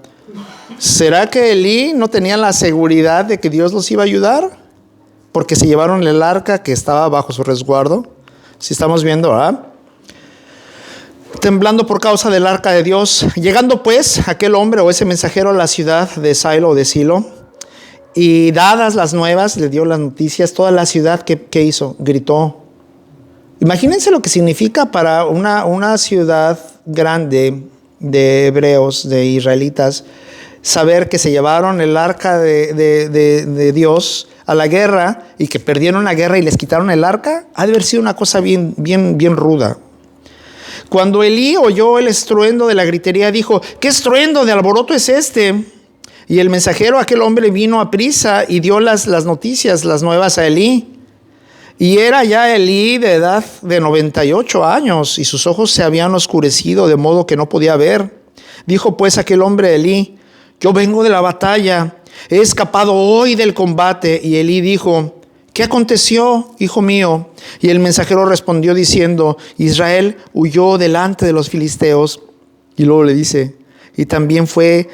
A: ¿Será que Elí no tenía la seguridad de que Dios los iba a ayudar? Porque se llevaron el arca que estaba bajo su resguardo. Si estamos viendo, ¿verdad? Temblando por causa del arca de Dios. Llegando pues aquel hombre o ese mensajero a la ciudad de Silo o de Silo, y dadas las nuevas, le dio las noticias, toda la ciudad, ¿qué hizo? Gritó. Imagínense lo que significa para una ciudad grande de hebreos, de israelitas, saber que se llevaron el arca de Dios a la guerra y que perdieron la guerra y les quitaron el arca. Ha de haber sido una cosa bien ruda. Cuando Elí oyó el estruendo de la gritería, dijo: ¿qué estruendo de alboroto es este? Y el mensajero, aquel hombre, vino a prisa y dio las noticias, las nuevas a Elí. Y era ya Elí de edad de 98 años, y sus ojos se habían oscurecido de modo que no podía ver. Dijo pues aquel hombre a Elí: yo vengo de la batalla, he escapado hoy del combate. Y Elí dijo: ¿qué aconteció, hijo mío? Y el mensajero respondió diciendo: Israel huyó delante de los filisteos. Y luego le dice: y también fue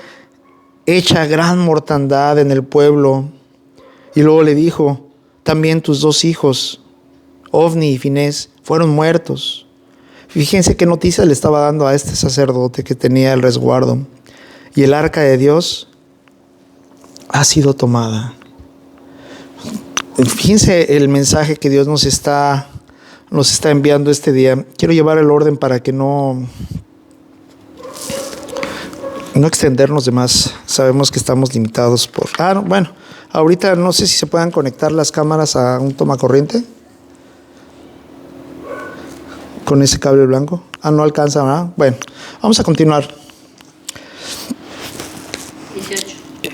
A: hecha gran mortandad en el pueblo. Y luego le dijo: también tus dos hijos, Ofni y Finés, fueron muertos. Fíjense qué noticias le estaba dando a este sacerdote que tenía el resguardo. Y el arca de Dios ha sido tomada. Fíjense el mensaje que Dios nos está enviando este día. Quiero llevar el orden para que no extendernos de más. Sabemos que estamos limitados por... bueno, ahorita no sé si se puedan conectar las cámaras a un tomacorriente con ese cable blanco. No alcanza, ¿verdad? Bueno, vamos a continuar.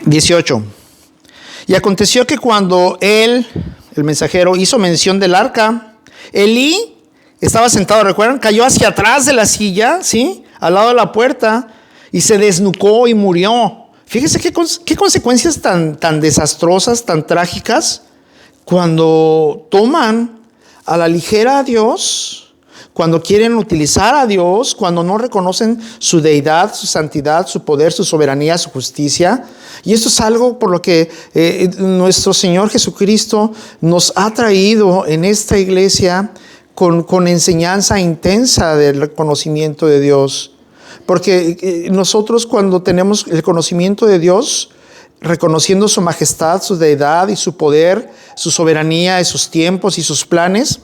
A: 18. Y aconteció que cuando él, el mensajero, hizo mención del arca, Elí estaba sentado, ¿recuerdan? Cayó hacia atrás de la silla, ¿sí? Al lado de la puerta, y se desnucó y murió. Fíjense qué consecuencias tan desastrosas, tan trágicas, cuando toman a la ligera a Dios, cuando quieren utilizar a Dios, cuando no reconocen su deidad, su santidad, su poder, su soberanía, su justicia. Y esto es algo por lo que nuestro Señor Jesucristo nos ha traído en esta iglesia con enseñanza intensa del conocimiento de Dios. Porque nosotros, cuando tenemos el conocimiento de Dios, reconociendo su majestad, su deidad y su poder, su soberanía y sus tiempos y sus planes,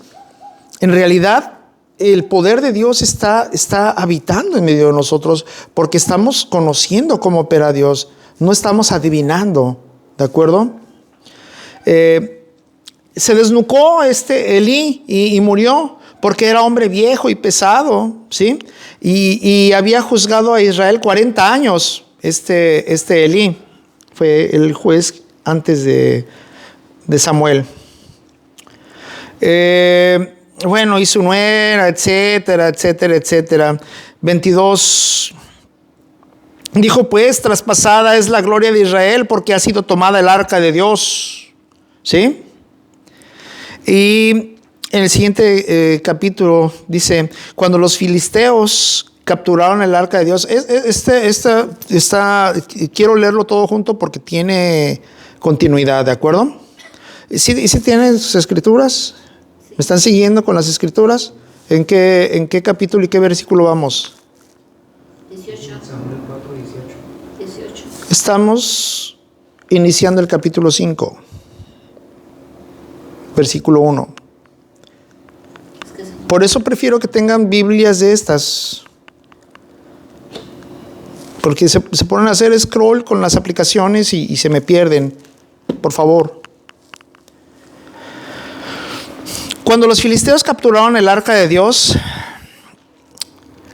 A: en realidad el poder de Dios está habitando en medio de nosotros, porque estamos conociendo cómo opera Dios, no estamos adivinando, ¿de acuerdo? Se desnucó Elí y murió, porque era hombre viejo y pesado, ¿sí? Y había juzgado a Israel 40 años. Este Elí fue el juez antes de Samuel. Bueno, y su nuera, etcétera. 22. Dijo pues: traspasada es la gloria de Israel, porque ha sido tomada el arca de Dios. ¿Sí? Y en el siguiente capítulo dice: cuando los filisteos capturaron el arca de Dios. Quiero leerlo todo junto porque tiene continuidad, ¿de acuerdo? ¿Sí tienen sus escrituras? ¿Me están siguiendo con las escrituras? ¿En qué capítulo y qué versículo vamos?
C: 18. 18.
A: Estamos iniciando el capítulo 5, versículo 1. Por eso prefiero que tengan Biblias de estas, porque se ponen a hacer scroll con las aplicaciones y se me pierden. Por favor. Cuando los filisteos capturaron el arca de Dios,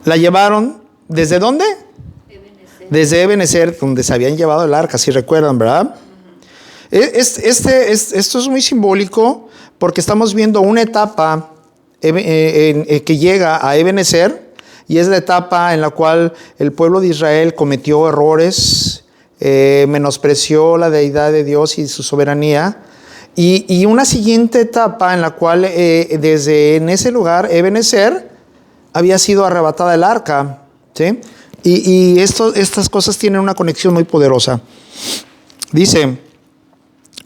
A: la llevaron, ¿desde dónde?
C: Ebenezer.
A: Desde Ebenezer, donde se habían llevado el arca, si recuerdan, ¿verdad? Esto es muy simbólico porque estamos viendo una etapa que llega a Ebenezer, y es la etapa en la cual el pueblo de Israel cometió errores, menospreció la deidad de Dios y su soberanía, y una siguiente etapa en la cual desde en ese lugar, Ebenezer, había sido arrebatada el arca, ¿sí? Y estas cosas tienen una conexión muy poderosa. Dice: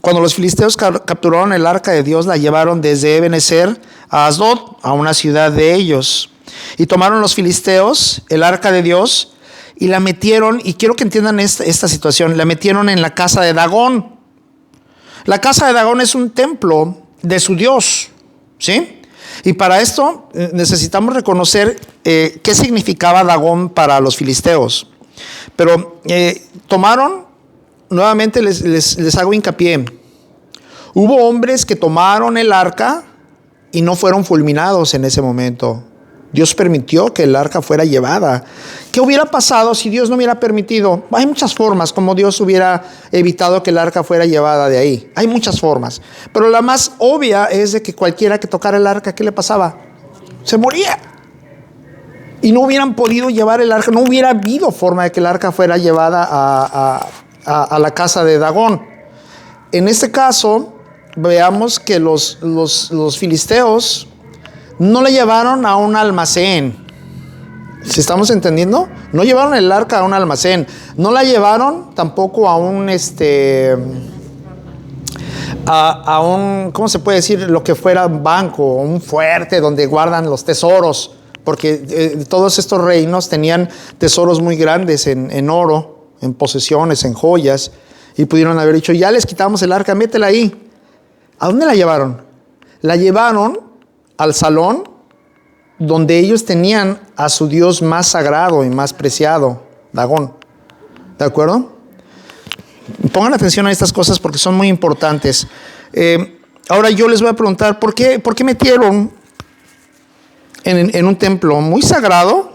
A: cuando los filisteos capturaron el arca de Dios, la llevaron desde Ebenezer a Asdod, a una ciudad de ellos. Y tomaron los filisteos el arca de Dios y la metieron, y quiero que entiendan esta situación, la metieron en la casa de Dagón. La casa de Dagón es un templo de su Dios, ¿sí? Y para esto necesitamos reconocer qué significaba Dagón para los filisteos. Pero tomaron, nuevamente les hago hincapié, hubo hombres que tomaron el arca y no fueron fulminados en ese momento. Dios permitió que el arca fuera llevada. ¿Qué hubiera pasado si Dios no hubiera permitido? Hay muchas formas como Dios hubiera evitado que el arca fuera llevada de ahí. Hay muchas formas. Pero la más obvia es de que cualquiera que tocara el arca, ¿qué le pasaba? Se moría. Y no hubieran podido llevar el arca. No hubiera habido forma de que el arca fuera llevada a la casa de Dagón. En este caso, veamos que los filisteos no la llevaron a un almacén. ¿Sí estamos entendiendo? No llevaron el arca a un almacén. No la llevaron tampoco a un ¿cómo se puede decir? Lo que fuera un banco, un fuerte donde guardan los tesoros. Porque todos estos reinos tenían tesoros muy grandes en oro, en posesiones, en joyas. Y pudieron haber dicho: ya les quitamos el arca, métela ahí. ¿A dónde la llevaron? La llevaron al salón donde ellos tenían a su Dios más sagrado y más preciado, Dagón. ¿De acuerdo? Pongan atención a estas cosas porque son muy importantes. Ahora yo les voy a preguntar, ¿por qué metieron en un templo muy sagrado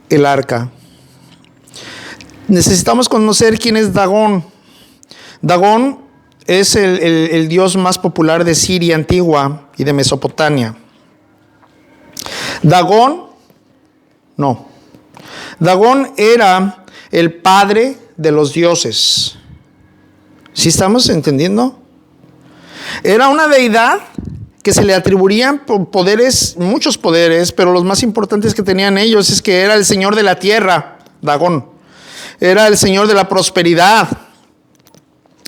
A: el arca? Necesitamos conocer quién es Dagón. Dagón es el dios más popular de Siria antigua y de Mesopotamia. Dagón era el padre de los dioses. ¿Sí estamos entendiendo? Era una deidad que se le atribuían poderes, muchos poderes, pero los más importantes que tenían ellos es que era el señor de la tierra, Dagón. Era el señor de la prosperidad.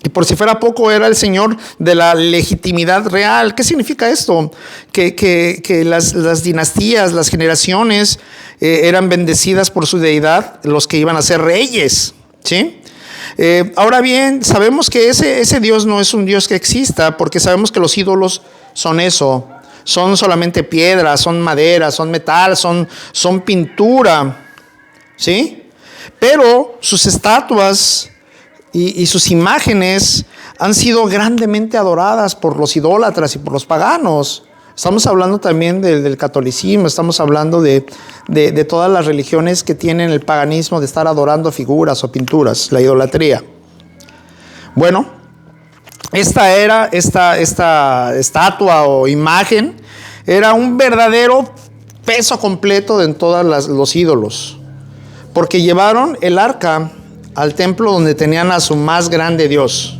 A: Y por si fuera poco, era el señor de la legitimidad real. ¿Qué significa esto? Que las dinastías, las generaciones eran bendecidas por su deidad, los que iban a ser reyes, ¿sí? Ahora bien, sabemos que ese Dios no es un Dios que exista, porque sabemos que los ídolos son eso. Son solamente piedra, son madera, son metal, son pintura, ¿sí? Pero sus estatuas y sus imágenes han sido grandemente adoradas por los idólatras y por los paganos. Estamos hablando también del catolicismo, estamos hablando de todas las religiones que tienen el paganismo de estar adorando figuras o pinturas, la idolatría. Bueno, esta estatua o imagen era un verdadero peso completo en todos los ídolos, porque llevaron el arca al templo donde tenían a su más grande Dios.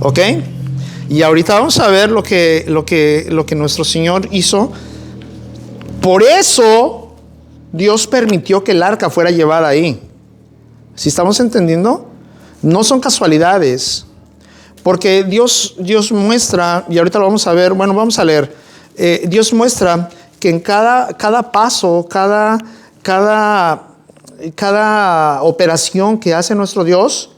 A: ¿Ok? Y ahorita vamos a ver lo que nuestro Señor hizo. Por eso Dios permitió que el arca fuera llevada ahí. ¿Sí estamos entendiendo? No son casualidades, porque Dios muestra, y ahorita lo vamos a ver, bueno, vamos a leer, Dios muestra que en cada paso, cada operación que hace nuestro Dios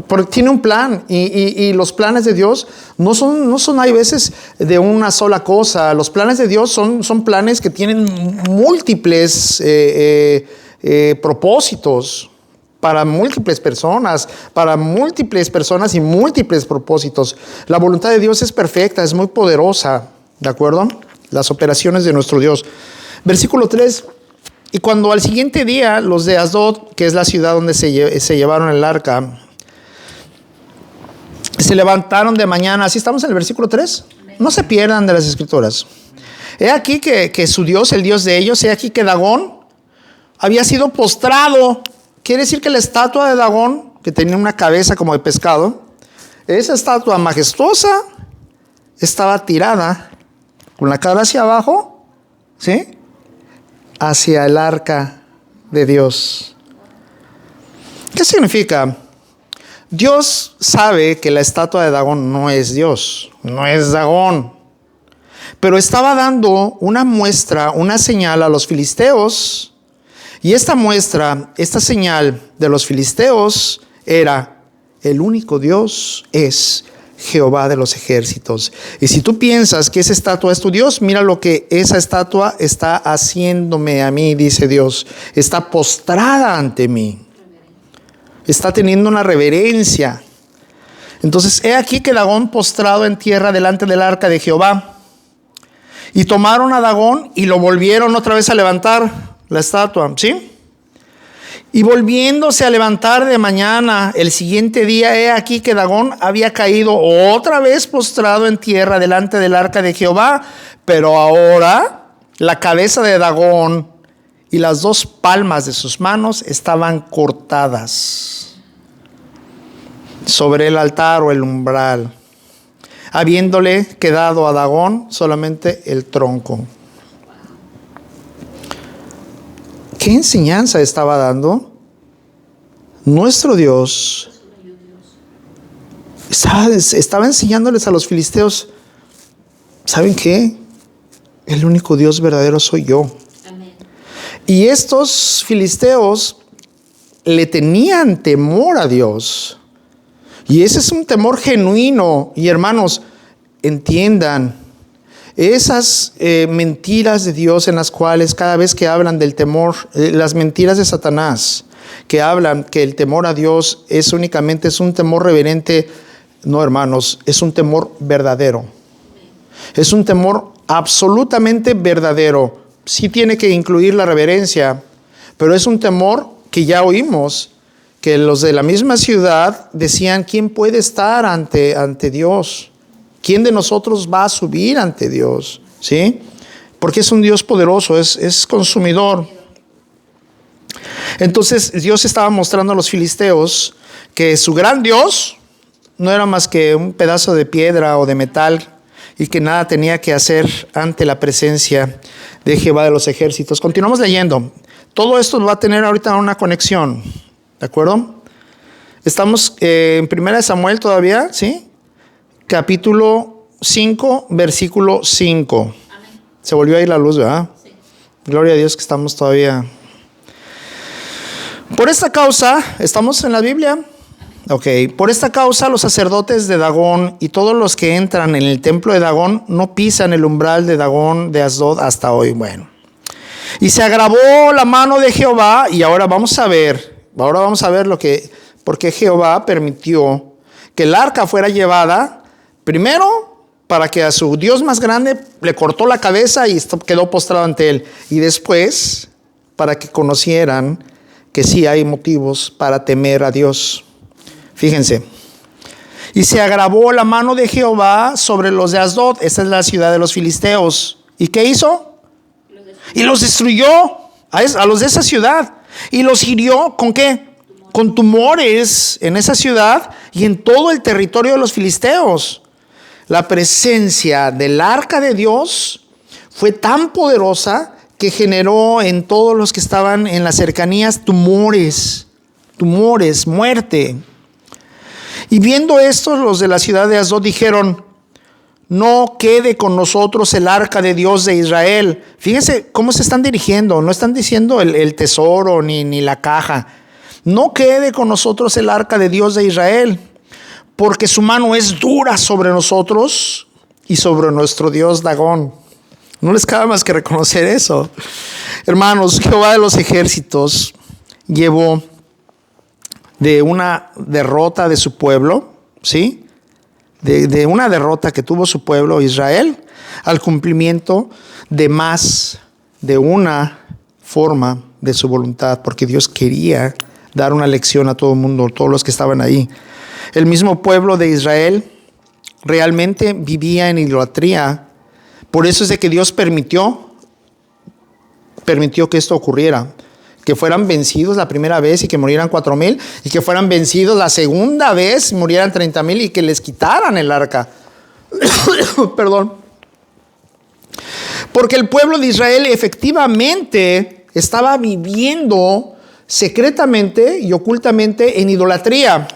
A: porque tiene un plan, y los planes de Dios no son hay veces de una sola cosa. Los planes de Dios son planes que tienen múltiples propósitos para múltiples personas y múltiples propósitos. La voluntad de Dios es perfecta, es muy poderosa, ¿de acuerdo? Las operaciones de nuestro Dios. Versículo 3. Y cuando al siguiente día los de Asdod, que es la ciudad donde se llevaron el arca, se levantaron de mañana. ¿Así estamos en el versículo 3? No se pierdan de las escrituras. He aquí que su Dios, el Dios de ellos, he aquí que Dagón había sido postrado. Quiere decir que la estatua de Dagón, que tenía una cabeza como de pescado, esa estatua majestuosa estaba tirada con la cara hacia abajo, ¿sí?, hacia el arca de Dios. ¿Qué significa? Dios sabe que la estatua de Dagón no es Dios, no es Dagón, pero estaba dando una muestra, una señal a los filisteos, y esta muestra, esta señal de los filisteos era: el único Dios es Jehová de los ejércitos. Y si tú piensas que esa estatua es tu Dios, mira lo que esa estatua está haciéndome a mí, dice Dios. Está postrada ante mí. Está teniendo una reverencia. Entonces, he aquí que Dagón postrado en tierra delante del arca de Jehová. Y tomaron a Dagón y lo volvieron otra vez a levantar, la estatua, ¿sí? Y volviéndose a levantar de mañana, el siguiente día, he aquí que Dagón había caído otra vez postrado en tierra delante del arca de Jehová. Pero ahora la cabeza de Dagón y las dos palmas de sus manos estaban cortadas sobre el altar o el umbral, habiéndole quedado a Dagón solamente el tronco. ¿Qué enseñanza estaba dando? Nuestro Dios estaba enseñándoles a los filisteos: ¿saben qué? El único Dios verdadero soy yo.
C: Amén.
A: Y estos filisteos le tenían temor a Dios. Y ese es un temor genuino. Y hermanos, entiendan, esas mentiras de Dios en las cuales cada vez que hablan del temor, las mentiras de Satanás, que hablan que el temor a Dios es únicamente un temor reverente, no, hermanos, es un temor verdadero. Es un temor absolutamente verdadero. Sí tiene que incluir la reverencia, pero es un temor que ya oímos, que los de la misma ciudad decían: ¿quién puede estar ante Dios? ¿Quién de nosotros va a subir ante Dios? ¿Sí? Porque es un Dios poderoso, es consumidor. Entonces Dios estaba mostrando a los filisteos que su gran Dios no era más que un pedazo de piedra o de metal, y que nada tenía que hacer ante la presencia de Jehová de los ejércitos. Continuamos leyendo. Todo esto va a tener ahorita una conexión, ¿de acuerdo? Estamos en 1 Samuel todavía, ¿sí? Capítulo 5, versículo 5.
C: Amén.
A: Se volvió a ir la luz, ¿verdad?
C: Sí.
A: Gloria a Dios que estamos todavía. Por esta causa, ¿estamos en la Biblia? Ok. Por esta causa los sacerdotes de Dagón y todos los que entran en el templo de Dagón no pisan el umbral de Dagón de Asdod hasta hoy. Bueno. Y se agravó la mano de Jehová, y ahora vamos a ver por qué Jehová permitió que el arca fuera llevada. Primero, para que a su Dios más grande le cortó la cabeza y quedó postrado ante él. Y después, para que conocieran que sí hay motivos para temer a Dios. Fíjense. Y se agravó la mano de Jehová sobre los de Asdod. Esta es la ciudad de los filisteos. ¿Y qué hizo? Y los destruyó a los de esa ciudad. Y los hirió ¿con qué? Con tumores en esa ciudad y en todo el territorio de los filisteos. La presencia del arca de Dios fue tan poderosa que generó en todos los que estaban en las cercanías tumores. tumores, muerte. Y viendo esto, los de la ciudad de Asdod dijeron: no quede con nosotros el arca de Dios de Israel. Fíjense cómo se están dirigiendo. No están diciendo el tesoro ni la caja. No quede con nosotros el arca de Dios de Israel, porque su mano es dura sobre nosotros y sobre nuestro Dios Dagón. No les cabe más que reconocer eso. Hermanos, Jehová de los ejércitos llevó de una derrota de su pueblo, ¿sí? De una derrota que tuvo su pueblo Israel al cumplimiento de más de una forma de su voluntad, porque Dios quería dar una lección a todo el mundo, todos los que estaban ahí. El mismo pueblo de Israel realmente vivía en idolatría. Por eso es de que Dios permitió que esto ocurriera, que fueran vencidos la primera vez y que murieran 4,000, y que fueran vencidos la segunda vez y murieran 30,000 y que les quitaran el arca. Perdón. Porque el pueblo de Israel efectivamente estaba viviendo secretamente y ocultamente en idolatría.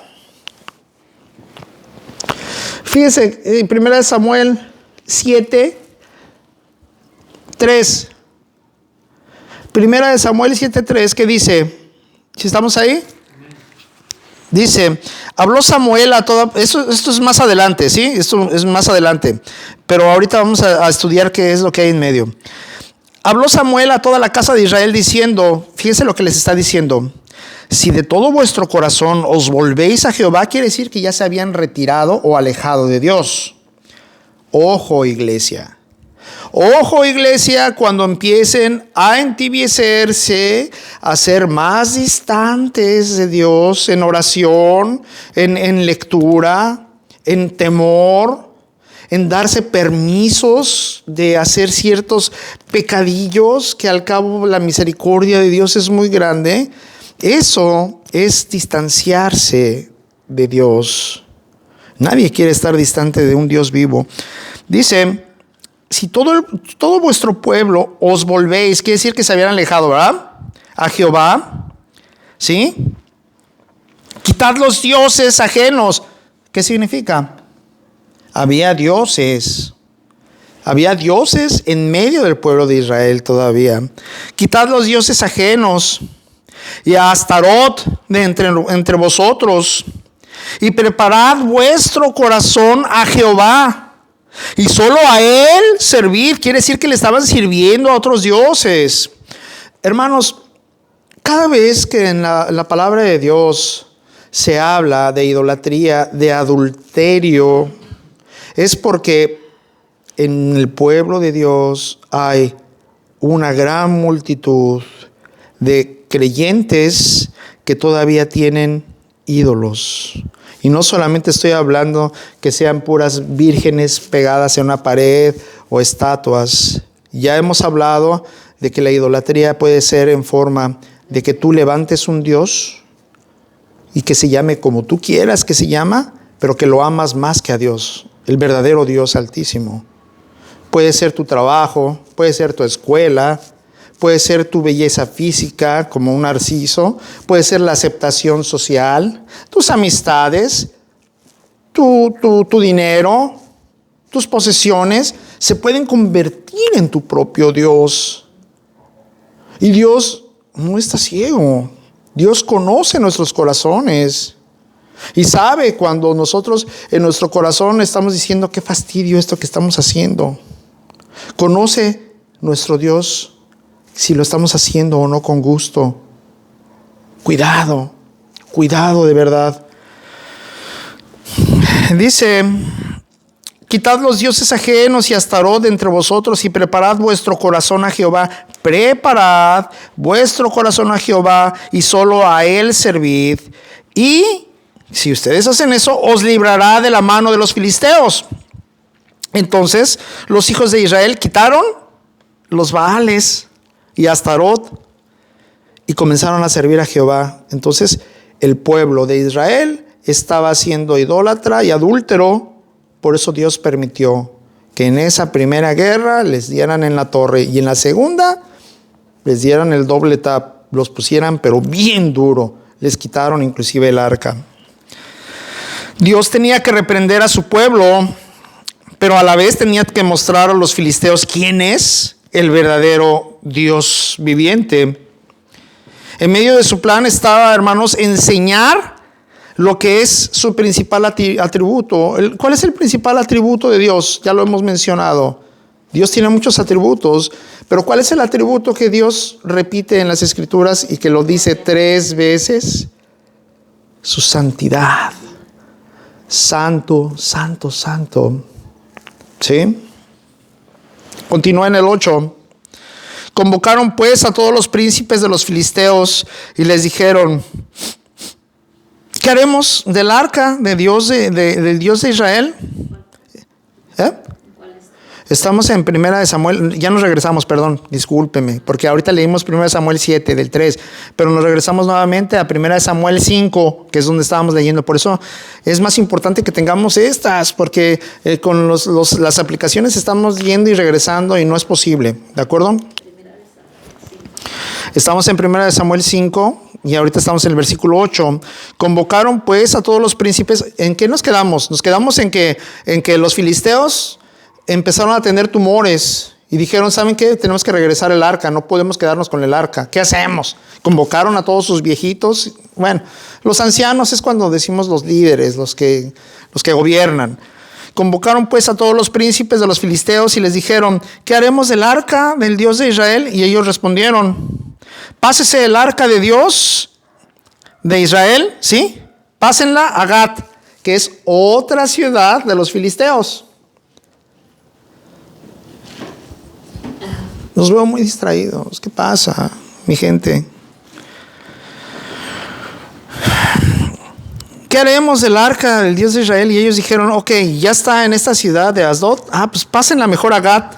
A: Fíjese, en 1 Samuel 7:3. 1 Samuel 7:3, ¿qué dice? ¿Si estamos ahí? Dice: habló Samuel a toda... Esto es más adelante, ¿sí? Esto es más adelante. Pero ahorita vamos a estudiar qué es lo que hay en medio. Habló Samuel a toda la casa de Israel diciendo, fíjense lo que les está diciendo: si de todo vuestro corazón os volvéis a Jehová, quiere decir que ya se habían retirado o alejado de Dios. Ojo, iglesia. Ojo, iglesia, cuando empiecen a entibiecerse, a ser más distantes de Dios en oración, en lectura, en temor, en darse permisos de hacer ciertos pecadillos, que al cabo la misericordia de Dios es muy grande. Eso es distanciarse de Dios. Nadie quiere estar distante de un Dios vivo. Dice: si todo vuestro pueblo os volvéis, quiere decir que se habían alejado, ¿verdad? A Jehová, ¿sí? Quitad los dioses ajenos. ¿Qué significa? Había dioses en medio del pueblo de Israel todavía. Quitad los dioses ajenos y a Astarot de entre vosotros, y preparad vuestro corazón a Jehová, y solo a Él servid. Quiere decir que le estaban sirviendo a otros dioses. Hermanos, cada vez que en la palabra de Dios se habla de idolatría, de adulterio, es porque en el pueblo de Dios hay una gran multitud de creyentes que todavía tienen ídolos. Y no solamente estoy hablando que sean puras vírgenes pegadas en una pared o estatuas. Ya hemos hablado de que la idolatría puede ser en forma de que tú levantes un Dios y que se llame como tú quieras que se llama, pero que lo amas más que a Dios, el verdadero Dios altísimo. Puede ser tu trabajo, puede ser tu escuela, puede ser tu belleza física como un narciso, puede ser la aceptación social, tus amistades, tu dinero, tus posesiones se pueden convertir en tu propio Dios. Y Dios no está ciego. Dios conoce nuestros corazones y sabe cuando nosotros en nuestro corazón estamos diciendo: qué fastidio esto que estamos haciendo. Conoce nuestro Dios si lo estamos haciendo o no con gusto. Cuidado de verdad. Dice: quitad los dioses ajenos y Astarot de entre vosotros y preparad vuestro corazón a Jehová. Preparad vuestro corazón a Jehová y solo a Él servid. Y si ustedes hacen eso, os librará de la mano de los filisteos. Entonces los hijos de Israel quitaron los Baales y Astarot y comenzaron a servir a Jehová. Entonces el pueblo de Israel estaba siendo idólatra y adúltero. Por eso Dios permitió que en esa primera guerra les dieran en la torre y en la segunda les dieran el doble tap, los pusieran pero bien duro les quitaron inclusive el arca. Dios tenía que reprender a su pueblo, pero a la vez tenía que mostrar a los filisteos quién es el verdadero Dios viviente. En medio de su plan estaba, hermanos, enseñar lo que es su principal atributo. ¿Cuál es el principal atributo de Dios? Ya lo hemos mencionado. Dios tiene muchos atributos, pero ¿cuál es el atributo que Dios repite en las Escrituras y que lo dice 3 veces? Su santidad. Santo, santo, santo. ¿Sí? Continúa en el 8. Convocaron pues a todos los príncipes de los filisteos y les dijeron: ¿qué haremos del arca de Dios del Dios de Israel? Estamos en 1 Samuel, ya nos regresamos, perdón, discúlpeme, porque ahorita leímos 1 Samuel 7 del 3, pero nos regresamos nuevamente a 1 Samuel 5, que es donde estábamos leyendo. Por eso es más importante que tengamos estas, porque con las aplicaciones estamos yendo y regresando y no es posible, ¿de acuerdo? Estamos en 1 Samuel 5 y ahorita estamos en el versículo 8. Convocaron pues a todos los príncipes. ¿En qué nos quedamos? Nos quedamos en que los filisteos empezaron a tener tumores y dijeron: ¿saben qué? Tenemos que regresar el arca, no podemos quedarnos con el arca. ¿Qué hacemos? Convocaron a todos sus viejitos. Bueno, los ancianos es cuando decimos los líderes, los que gobiernan. Convocaron pues a todos los príncipes de los filisteos y les dijeron: ¿qué haremos del arca del Dios de Israel? Y ellos respondieron: pásese el arca de Dios de Israel, ¿sí? Pásenla a Gat, que es otra ciudad de los filisteos. Los veo muy distraídos. ¿Qué pasa, mi gente? ¿Qué haremos del arca del Dios de Israel? Y ellos dijeron: ok, ya está en esta ciudad de Asdod. Pues pásenla mejor a Gat.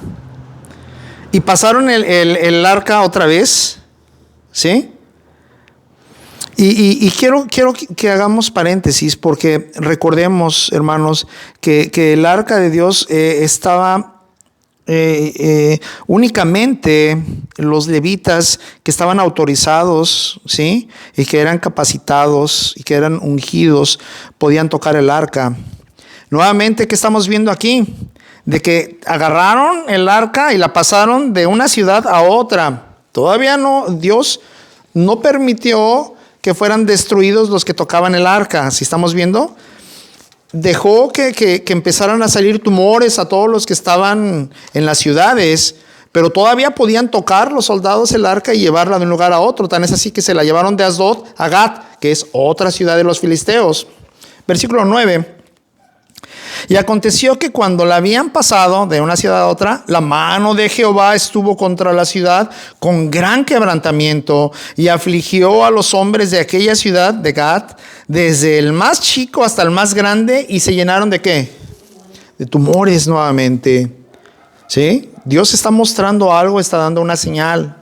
A: Y pasaron el arca otra vez, ¿sí? Y quiero que hagamos paréntesis, porque recordemos, hermanos, que el arca de Dios estaba únicamente los levitas que estaban autorizados, ¿sí? Y que eran capacitados y que eran ungidos podían tocar el arca. Nuevamente, ¿qué estamos viendo aquí? De que agarraron el arca y la pasaron de una ciudad a otra. Todavía no, Dios no permitió que fueran destruidos los que tocaban el arca. ¿Sí estamos viendo? Dejó que empezaran a salir tumores a todos los que estaban en las ciudades, pero todavía podían tocar los soldados el arca y llevarla de un lugar a otro. Tan es así que se la llevaron de Asdod a Gat, que es otra ciudad de los filisteos. Versículo 9. Y aconteció que cuando la habían pasado de una ciudad a otra, la mano de Jehová estuvo contra la ciudad con gran quebrantamiento y afligió a los hombres de aquella ciudad de Gat, desde el más chico hasta el más grande, y se llenaron ¿de qué? De tumores nuevamente. ¿Sí? Dios está mostrando algo, está dando una señal.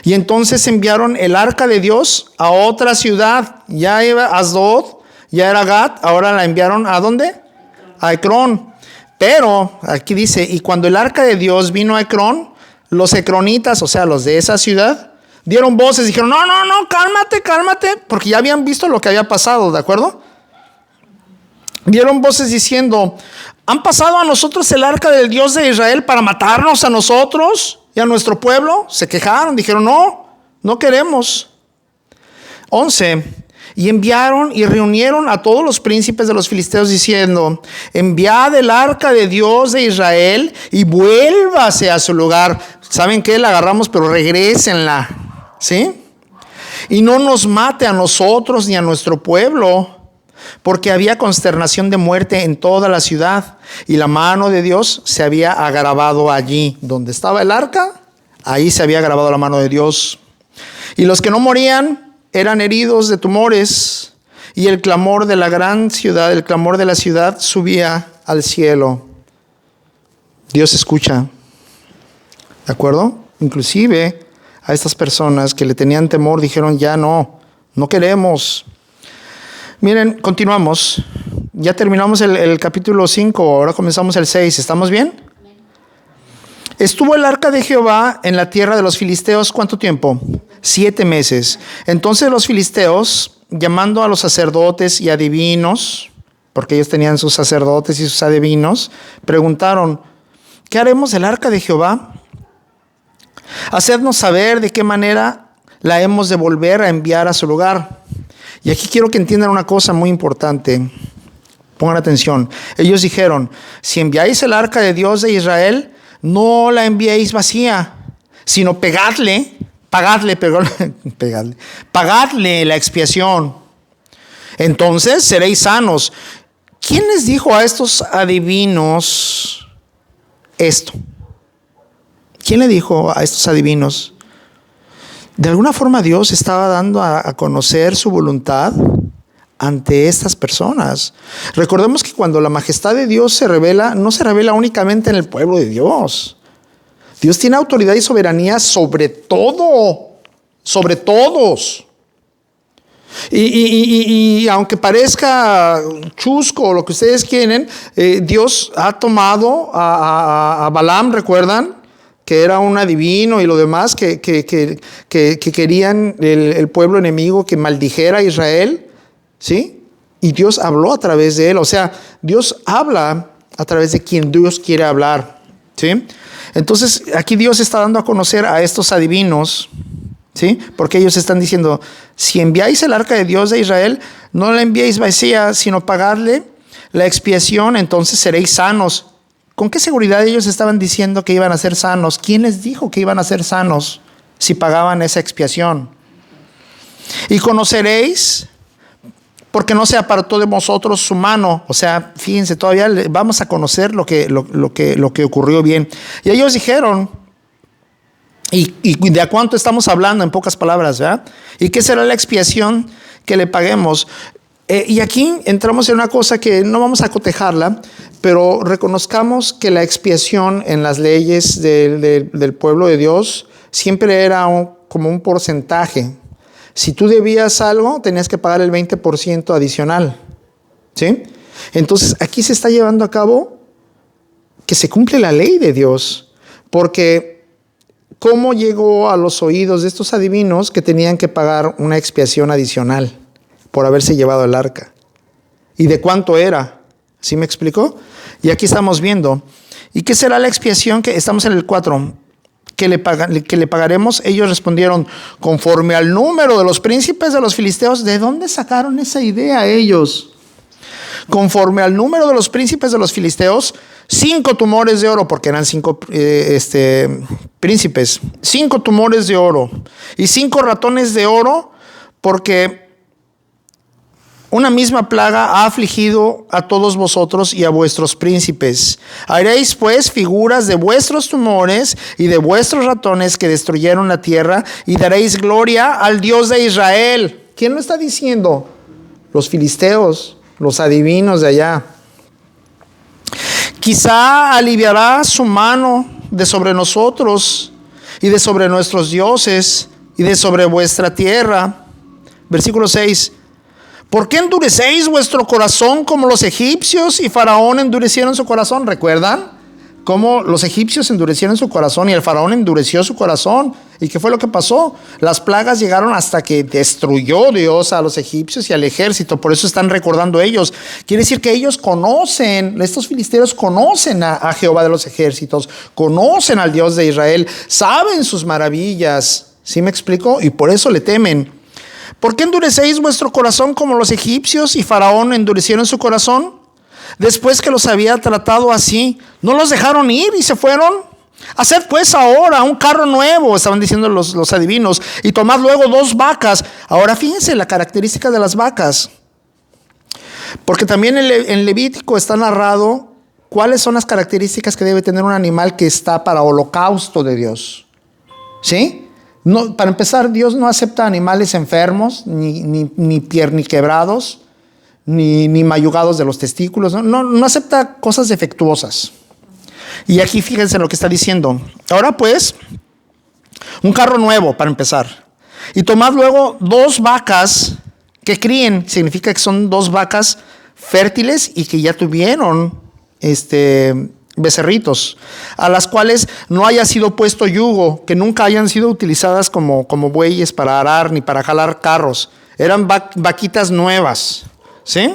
A: Y entonces enviaron el arca de Dios a otra ciudad. Ya era Asdod, ya era Gat, ahora la enviaron ¿a dónde? A Ecrón. Pero aquí dice: y cuando el arca de Dios vino a Ecrón, los ecronitas, o sea, los de esa ciudad, dieron voces, dijeron: no, cálmate, porque ya habían visto lo que había pasado, ¿de acuerdo? Dieron voces diciendo: ¿han pasado a nosotros el arca del Dios de Israel para matarnos a nosotros y a nuestro pueblo? Se quejaron, dijeron: no queremos. 11. Y enviaron y reunieron a todos los príncipes de los filisteos diciendo: enviad el arca de Dios de Israel y vuélvase a su lugar. ¿Saben qué? La agarramos, pero regrésenla, ¿sí? Y no nos mate a nosotros ni a nuestro pueblo, porque había consternación de muerte en toda la ciudad, y la mano de Dios se había agravado allí. Donde estaba el arca, ahí se había agravado la mano de Dios. Y los que no morían eran heridos de tumores, y el clamor de la gran ciudad, el clamor de la ciudad subía al cielo. Dios escucha, ¿de acuerdo? Inclusive a estas personas que le tenían temor dijeron: ya no queremos. Miren, continuamos. Ya terminamos el capítulo 5, ahora comenzamos el 6. ¿Estamos bien? Estuvo el arca de Jehová en la tierra de los filisteos, ¿cuánto tiempo? 7 meses. Entonces los filisteos, llamando a los sacerdotes y adivinos, porque ellos tenían sus sacerdotes y sus adivinos, preguntaron: ¿qué haremos del arca de Jehová? Hacednos saber de qué manera la hemos de volver a enviar a su lugar. Y aquí quiero que entiendan una cosa muy importante. Pongan atención. Ellos dijeron: si enviáis el arca de Dios de Israel, no la enviéis vacía, sino pagadle la expiación. Entonces seréis sanos. ¿Quién les dijo a estos adivinos esto? ¿Quién le dijo a estos adivinos? De alguna forma Dios estaba dando a conocer su voluntad ante estas personas. Recordemos que cuando la majestad de Dios se revela, no se revela únicamente en el pueblo de Dios. Dios tiene autoridad y soberanía sobre todo, sobre todos. Y aunque parezca chusco o lo que ustedes quieren, Dios ha tomado a Balaam, ¿recuerdan? Que era un adivino y lo demás, que querían el pueblo enemigo que maldijera a Israel, ¿sí? Y Dios habló a través de él. O sea, Dios habla a través de quien Dios quiere hablar, ¿sí? Entonces, aquí Dios está dando a conocer a estos adivinos, ¿sí? Porque ellos están diciendo: si enviáis el arca de Dios de Israel, no la enviéis vacía, sino pagadle la expiación, entonces seréis sanos. ¿Con qué seguridad ellos estaban diciendo que iban a ser sanos? ¿Quién les dijo que iban a ser sanos si pagaban esa expiación? Y conoceréis, porque no se apartó de vosotros su mano. O sea, fíjense, todavía vamos a conocer lo que ocurrió bien. Y ellos dijeron: ¿y de a cuánto estamos hablando? En pocas palabras, ¿verdad? ¿Y qué será la expiación que le paguemos? Y aquí entramos en una cosa que no vamos a cotejarla, pero reconozcamos que la expiación en las leyes del pueblo de Dios siempre era como un porcentaje. Si tú debías algo, tenías que pagar el 20% adicional, ¿sí? Entonces aquí se está llevando a cabo que se cumple la ley de Dios, porque ¿cómo llegó a los oídos de estos adivinos que tenían que pagar una expiación adicional por haberse llevado el arca? ¿Y de cuánto era? ¿Sí me explicó? Y aquí estamos viendo. ¿Y qué será la expiación? Que estamos en el 4. Que le pagaremos. Ellos respondieron: conforme al número de los príncipes de los filisteos. ¿De dónde sacaron esa idea ellos? Conforme al número de los príncipes de los filisteos, 5 tumores de oro, porque eran 5 príncipes, 5 tumores de oro y 5 ratones de oro, porque una misma plaga ha afligido a todos vosotros y a vuestros príncipes. Haréis pues figuras de vuestros tumores y de vuestros ratones que destruyeron la tierra, y daréis gloria al Dios de Israel. ¿Quién lo está diciendo? Los filisteos, los adivinos de allá. Quizá aliviará su mano de sobre nosotros y de sobre nuestros dioses y de sobre vuestra tierra. Versículo 6. ¿Por qué endurecéis vuestro corazón como los egipcios y Faraón endurecieron su corazón? ¿Recuerdan cómo los egipcios endurecieron su corazón y el Faraón endureció su corazón? ¿Y qué fue lo que pasó? Las plagas llegaron hasta que destruyó Dios a los egipcios y al ejército. Por eso están recordando ellos. Quiere decir que ellos conocen, estos filisteos conocen a Jehová de los ejércitos, conocen al Dios de Israel, saben sus maravillas. ¿Sí me explico? Y por eso le temen. ¿Por qué endurecéis vuestro corazón como los egipcios y Faraón endurecieron su corazón? Después que los había tratado así, ¿no los dejaron ir y se fueron? Haced pues ahora un carro nuevo, estaban diciendo los adivinos, y tomad luego 2 vacas. Ahora fíjense la característica de las vacas, porque también en Levítico está narrado cuáles son las características que debe tener un animal que está para holocausto de Dios. ¿Sí? No, para empezar, Dios no acepta animales enfermos, ni pierniquebrados, ni mayugados de los testículos. No acepta cosas defectuosas. Y aquí fíjense lo que está diciendo. Ahora pues, un carro nuevo para empezar. Y tomad luego 2 vacas que críen. Significa que son 2 vacas fértiles y que ya tuvieron becerritos, a las cuales no haya sido puesto yugo, que nunca hayan sido utilizadas como bueyes para arar ni para jalar carros. Eran vaquitas nuevas, ¿sí?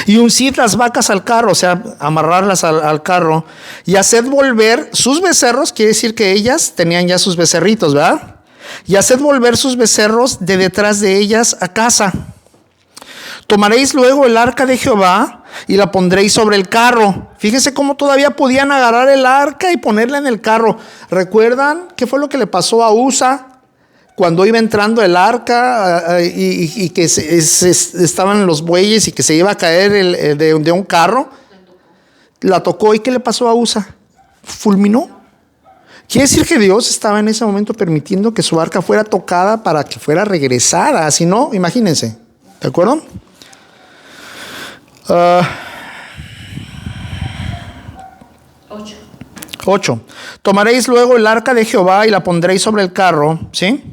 A: Y uncid las vacas al carro, o sea, amarrarlas al carro, y haced volver sus becerros, quiere decir que ellas tenían ya sus becerritos, ¿verdad? Y haced volver sus becerros de detrás de ellas a casa. Tomaréis luego el arca de Jehová y la pondréis sobre el carro. Fíjense cómo todavía podían agarrar el arca y ponerla en el carro. ¿Recuerdan qué fue lo que le pasó a Usa cuando iba entrando el arca y que estaban los bueyes y que se iba a caer de un carro? La tocó. ¿Y qué le pasó a Usa? Fulminó. Quiere decir que Dios estaba en ese momento permitiendo que su arca fuera tocada para que fuera regresada. Si no, imagínense. ¿De acuerdo? 8. Tomaréis luego el arca de Jehová y la pondréis sobre el carro, ¿sí?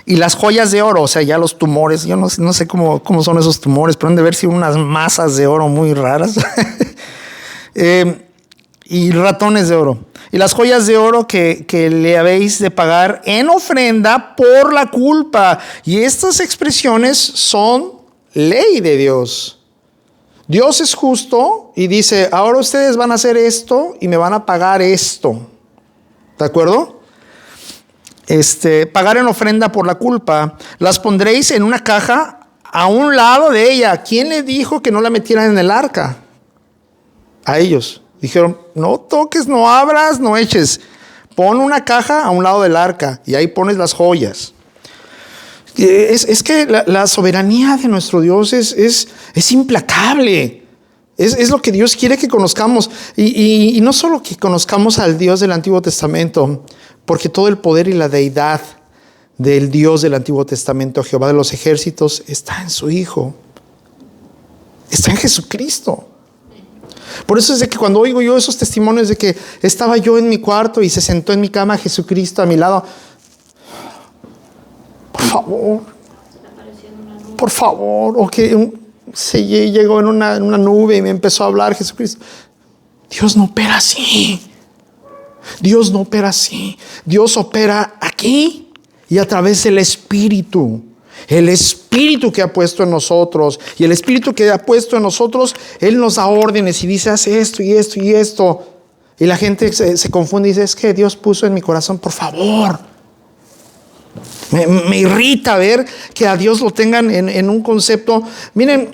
A: Y las joyas de oro, o sea, ya los tumores, yo no sé cómo son esos tumores, pero han de ver si unas masas de oro muy raras. Y ratones de oro. Y las joyas de oro que le habéis de pagar en ofrenda por la culpa. Y estas expresiones son ley de Dios. Dios es justo y dice, ahora ustedes van a hacer esto y me van a pagar esto. ¿De acuerdo? Pagar en ofrenda por la culpa. Las pondréis en una caja a un lado de ella. ¿Quién le dijo que no la metieran en el arca? A ellos. Dijeron, no toques, no abras, no eches. Pon una caja a un lado del arca y ahí pones las joyas. Es que la soberanía de nuestro Dios es implacable. Es lo que Dios quiere que conozcamos. Y no solo que conozcamos al Dios del Antiguo Testamento, porque todo el poder y la deidad del Dios del Antiguo Testamento, Jehová de los ejércitos, está en su Hijo. Está en Jesucristo. Por eso es de que cuando oigo yo esos testimonios de que estaba yo en mi cuarto y se sentó en mi cama Jesucristo a mi lado, por favor, o que se llegó en una nube y me empezó a hablar Jesucristo. Dios no opera así. Dios no opera así. Dios opera aquí y a través del Espíritu. El Espíritu que ha puesto en nosotros. Y el Espíritu que ha puesto en nosotros, Él nos da órdenes y dice, haz esto y esto y esto. Y la gente se confunde y dice, es que Dios puso en mi corazón, por favor. Me irrita ver que a Dios lo tengan en un concepto. Miren,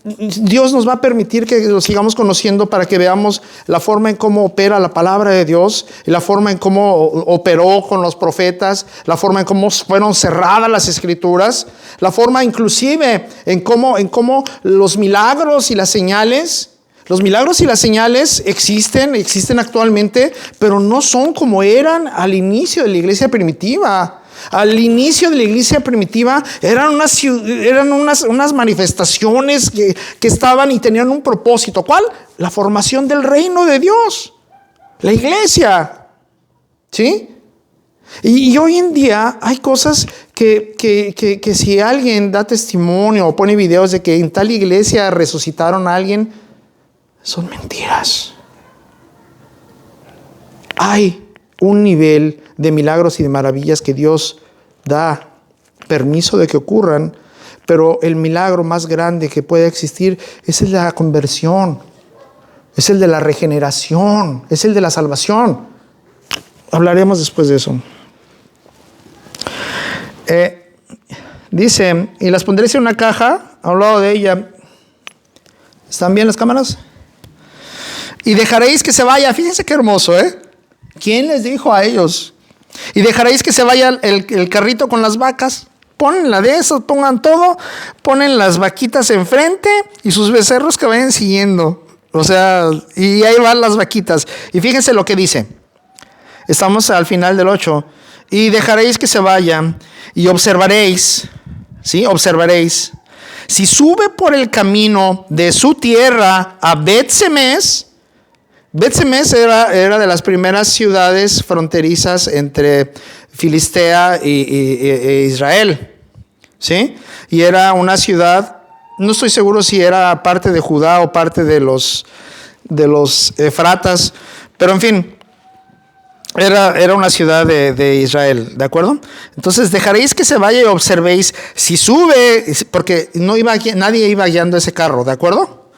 A: Dios nos va a permitir que lo sigamos conociendo para que veamos la forma en cómo opera la palabra de Dios, y la forma en cómo operó con los profetas, la forma en cómo fueron cerradas las escrituras, la forma inclusive en cómo los milagros y las señales. Los milagros y las señales existen actualmente, pero no son como eran al inicio de la iglesia primitiva. Al inicio de la iglesia primitiva eran unas manifestaciones que estaban y tenían un propósito. ¿Cuál? La formación del reino de Dios. La iglesia. ¿Sí? Y hoy en día hay cosas que si alguien da testimonio o pone videos de que en tal iglesia resucitaron a alguien, son mentiras. Hay un nivel de milagros y de maravillas que Dios da permiso de que ocurran, pero el milagro más grande que puede existir es el de la conversión, es el de la regeneración, es el de la salvación. Hablaremos después de eso. Dice, y las pondréis en una caja a un lado de ella. ¿Están bien las cámaras? Y dejaréis que se vaya. Fíjense qué hermoso, ¿Quién les dijo a ellos? Y dejaréis que se vaya el carrito con las vacas. Pónganla de eso, pongan todo, ponen las vaquitas enfrente y sus becerros que vayan siguiendo. O sea, y ahí van las vaquitas. Y fíjense lo que dice. Estamos al final del 8. Y dejaréis que se vaya y observaréis, ¿sí? Observaréis. Si sube por el camino de su tierra a Bet-Semes. Bet-Semes era de las primeras ciudades fronterizas entre Filistea e Israel, ¿sí? Y era una ciudad, no estoy seguro si era parte de Judá o parte de Efratas, pero en fin, era una ciudad de Israel, ¿de acuerdo? Entonces dejaréis que se vaya y observéis si sube, porque nadie iba guiando ese carro, ¿de acuerdo?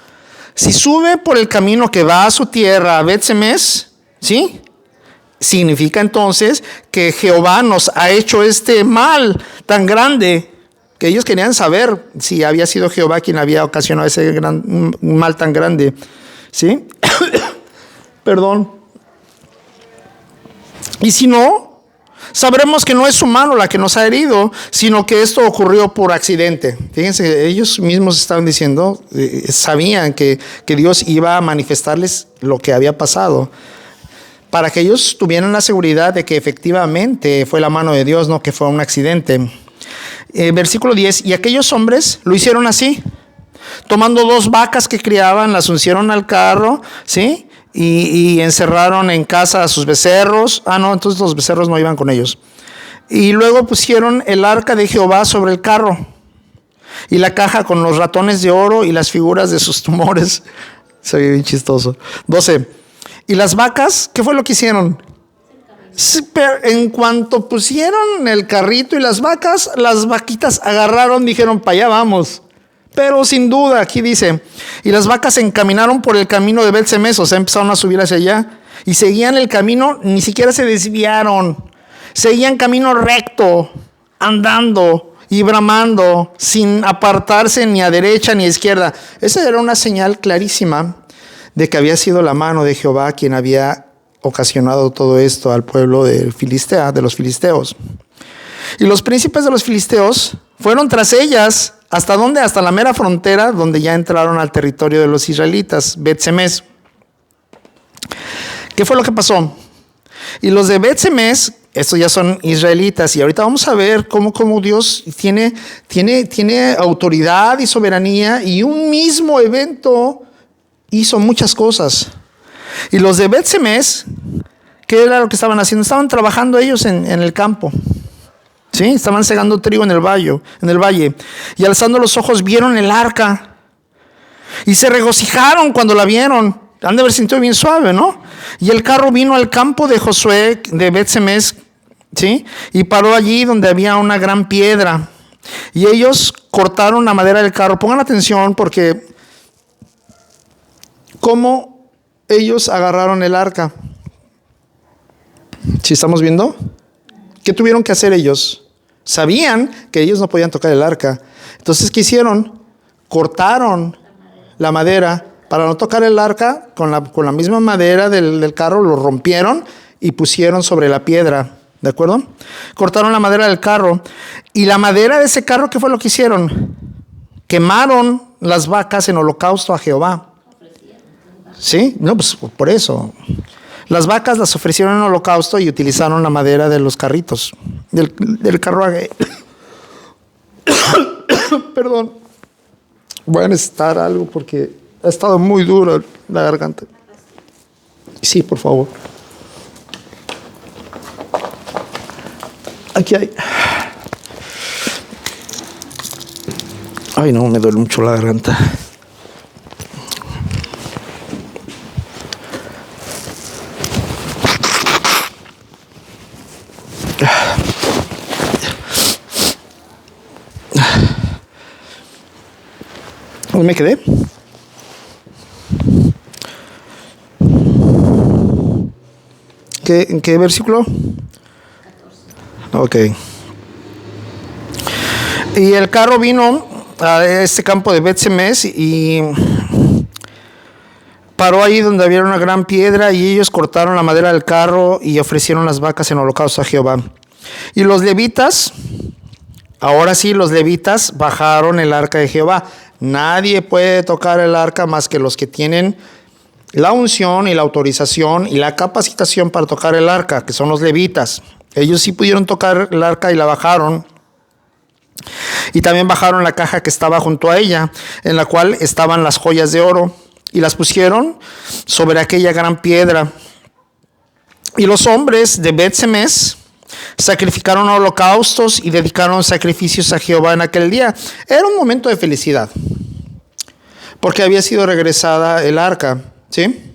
A: Si sube por el camino que va a su tierra, a Bet-Semes, ¿sí? Significa entonces que Jehová nos ha hecho este mal tan grande, que ellos querían saber si había sido Jehová quien había ocasionado ese mal tan grande, ¿sí? Perdón. Y si no, sabremos que no es su mano la que nos ha herido, sino que esto ocurrió por accidente. Fíjense, ellos mismos estaban diciendo, sabían que Dios iba a manifestarles lo que había pasado, para que ellos tuvieran la seguridad de que efectivamente fue la mano de Dios, no que fue un accidente. Versículo 10, y aquellos hombres lo hicieron así, tomando 2 vacas que criaban, las uncieron al carro, ¿sí? Y encerraron en casa a sus becerros. No, entonces los becerros no iban con ellos. Y luego pusieron el arca de Jehová sobre el carro, y la caja con los ratones de oro y las figuras de sus tumores. Se ve bien chistoso. 12. Y las vacas, ¿qué fue lo que hicieron? En cuanto pusieron el carrito y las vacas, las vaquitas agarraron, dijeron, para allá vamos. Pero sin duda, aquí dice, y las vacas se encaminaron por el camino de Bet-Semes, o sea, empezaron a subir hacia allá, y seguían el camino, ni siquiera se desviaron, seguían camino recto, andando y bramando, sin apartarse ni a derecha ni a izquierda. Esa era una señal clarísima de que había sido la mano de Jehová quien había ocasionado todo esto al pueblo de los filisteos. Y los príncipes de los filisteos fueron tras ellas. ¿Hasta dónde? Hasta la mera frontera, donde ya entraron al territorio de los israelitas, Bet-Semes. ¿Qué fue lo que pasó? Y los de Bet-Semes, estos ya son israelitas, y ahorita vamos a ver cómo Dios tiene autoridad y soberanía, y un mismo evento hizo muchas cosas. Y los de Bet-Semes, ¿qué era lo que estaban haciendo? Estaban trabajando ellos en el campo. Sí, estaban segando trigo en el valle. Y alzando los ojos vieron el arca. Y se regocijaron cuando la vieron. Han de haber sentido bien suave, ¿no? Y el carro vino al campo de Josué de Bet-Semes, ¿sí? Y paró allí donde había una gran piedra. Y ellos cortaron la madera del carro. Pongan atención porque cómo ellos agarraron el arca. ¿Sí estamos viendo? ¿Qué tuvieron que hacer ellos? Sabían que ellos no podían tocar el arca. Entonces, ¿qué hicieron? Cortaron la madera para no tocar el arca. Con la misma madera del carro lo rompieron y pusieron sobre la piedra. ¿De acuerdo? Cortaron la madera del carro. Y la madera de ese carro, ¿qué fue lo que hicieron? Quemaron las vacas en holocausto a Jehová. ¿Sí? No, pues por eso. Las vacas las ofrecieron en holocausto y utilizaron la madera de los carritos, del carruaje. Perdón. Voy a necesitar algo porque ha estado muy dura la garganta. Sí, por favor. Aquí hay. Ay, no, me duele mucho la garganta. ¿Dónde me quedé? ¿En qué versículo? 14. Ok. Y el carro vino a este campo de Bet-Semes y paró ahí donde había una gran piedra, y ellos cortaron la madera del carro y ofrecieron las vacas en holocausto a Jehová. Y los levitas, ahora sí, los levitas bajaron el arca de Jehová. Nadie puede tocar el arca más que los que tienen la unción y la autorización y la capacitación para tocar el arca, que son los levitas. Ellos sí pudieron tocar el arca y la bajaron. Y también bajaron la caja que estaba junto a ella, en la cual estaban las joyas de oro, y las pusieron sobre aquella gran piedra. Y los hombres de Bet-Semes sacrificaron holocaustos y dedicaron sacrificios a Jehová en aquel día. Era un momento de felicidad, porque había sido regresada el arca, ¿sí?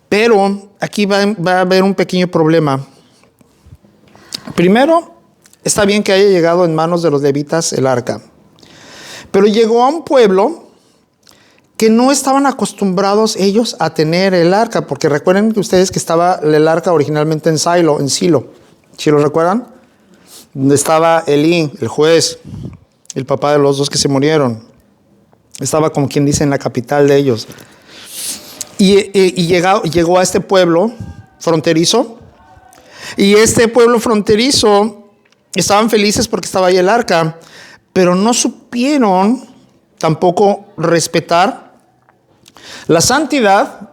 A: Pero aquí va a haber un pequeño problema. Primero, está bien que haya llegado en manos de los levitas el arca, pero llegó a un pueblo que no estaban acostumbrados ellos a tener el arca, porque recuerden que ustedes que estaba el arca originalmente en Silo, ¿sí lo recuerdan? Donde estaba Elí, el juez, el papá de los dos que se murieron. Estaba, como quien dice, en la capital de ellos. Y llegó a este pueblo fronterizo, y este pueblo fronterizo estaban felices porque estaba ahí el arca, pero no supieron tampoco respetar la santidad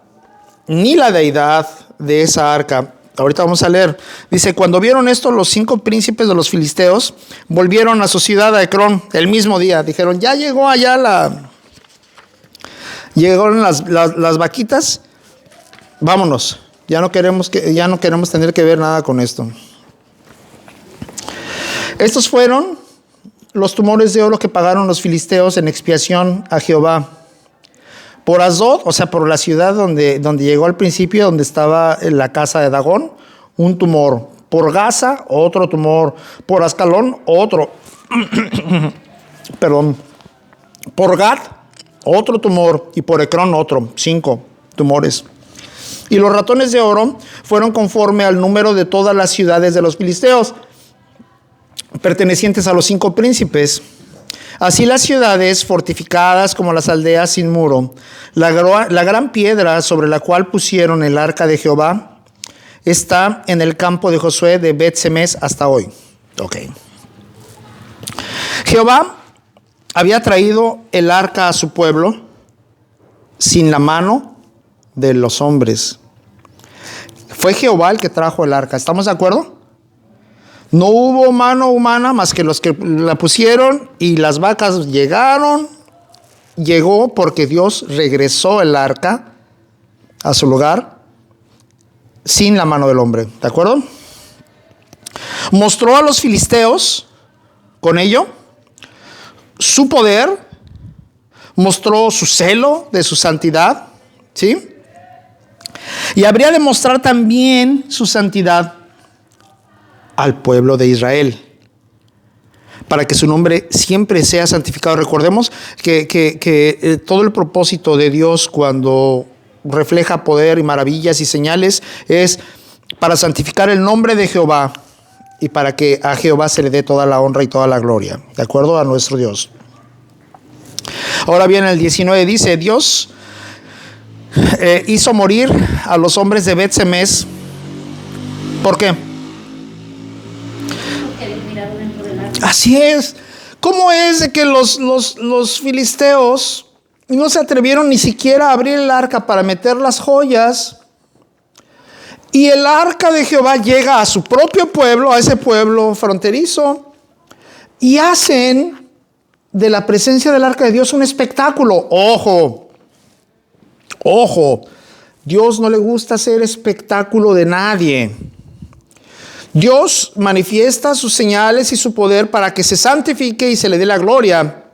A: ni la deidad de esa arca. Ahorita vamos a leer. Dice, cuando vieron esto, los 5 príncipes de los filisteos volvieron a su ciudad a Ecrón el mismo día. Dijeron, ya llegó allá llegaron las vaquitas, vámonos. Ya no queremos tener que ver nada con esto. Estos fueron los tumores de oro que pagaron los filisteos en expiación a Jehová. Por Asdod, o sea, por la ciudad donde llegó al principio, donde estaba la casa de Dagón, un tumor. Por Gaza, otro tumor. Por Ascalón, otro. Perdón. Por Gad, otro tumor. Y por Ecrón, otro. 5 tumores. Y los ratones de oro fueron conforme al número de todas las ciudades de los filisteos, pertenecientes a los 5 príncipes. Así las ciudades fortificadas como las aldeas sin muro, la gran piedra sobre la cual pusieron el arca de Jehová, está en el campo de Josué de Bet-Semes hasta hoy. Ok. Jehová había traído el arca a su pueblo sin la mano de los hombres. Fue Jehová el que trajo el arca. ¿Estamos de acuerdo? No hubo mano humana más que los que la pusieron, y las vacas llegó porque Dios regresó el arca a su lugar sin la mano del hombre. ¿De acuerdo? Mostró a los filisteos con ello su poder, mostró su celo de su santidad, ¿sí? Y habría de mostrar también su santidad al pueblo de Israel, para que su nombre siempre sea santificado. Recordemos que todo el propósito de Dios cuando refleja poder y maravillas y señales es para santificar el nombre de Jehová y para que a Jehová se le dé toda la honra y toda la gloria, de acuerdo a nuestro Dios. Ahora bien, el 19 dice, Dios hizo morir a los hombres de Bet-Semes. ¿Por qué? Así es. ¿Cómo es de que los filisteos no se atrevieron ni siquiera a abrir el arca para meter las joyas? Y el arca de Jehová llega a su propio pueblo, a ese pueblo fronterizo, y hacen de la presencia del arca de Dios un espectáculo. Ojo, Dios no le gusta hacer espectáculo de nadie. Dios manifiesta sus señales y su poder para que se santifique y se le dé la gloria.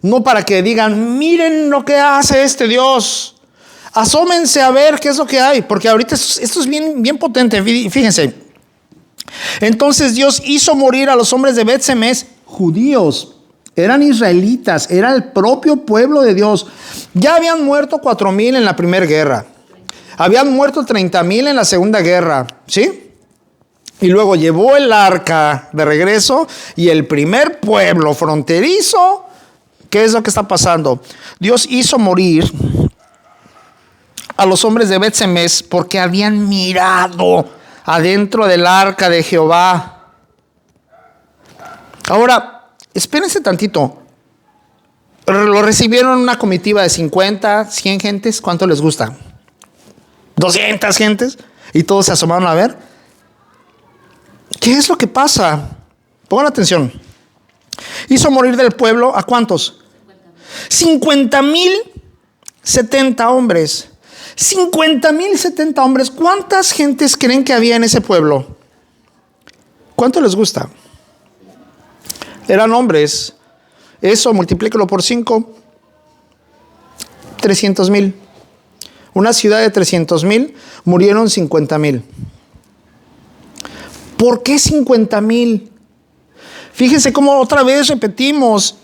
A: No para que digan, miren lo que hace este Dios. Asómense a ver qué es lo que hay. Porque ahorita esto es bien potente. Fíjense. Entonces Dios hizo morir a los hombres de Bet-Semes, judíos. Eran israelitas. Era el propio pueblo de Dios. Ya habían muerto 4,000 en la primera guerra. Habían muerto 30,000 en la segunda guerra. ¿Sí? Y luego llevó el arca de regreso, y el primer pueblo fronterizo, ¿qué es lo que está pasando? Dios hizo morir a los hombres de Bet-Semes porque habían mirado adentro del arca de Jehová. Ahora, espérense tantito. Lo recibieron una comitiva de 50, 100 gentes. ¿Cuánto les gusta? 200 gentes. Y todos se asomaron a ver. ¿Qué es lo que pasa? Pongan atención. Hizo morir del pueblo, ¿a cuántos? 50,070 hombres. 50,070 hombres. ¿Cuántas gentes creen que había en ese pueblo? ¿Cuánto les gusta? Eran hombres. Eso multiplícalo por 5. 300,000. una ciudad de 300,000, murieron 50,000. ¿Por qué 50,000? Fíjense cómo otra vez repetimos,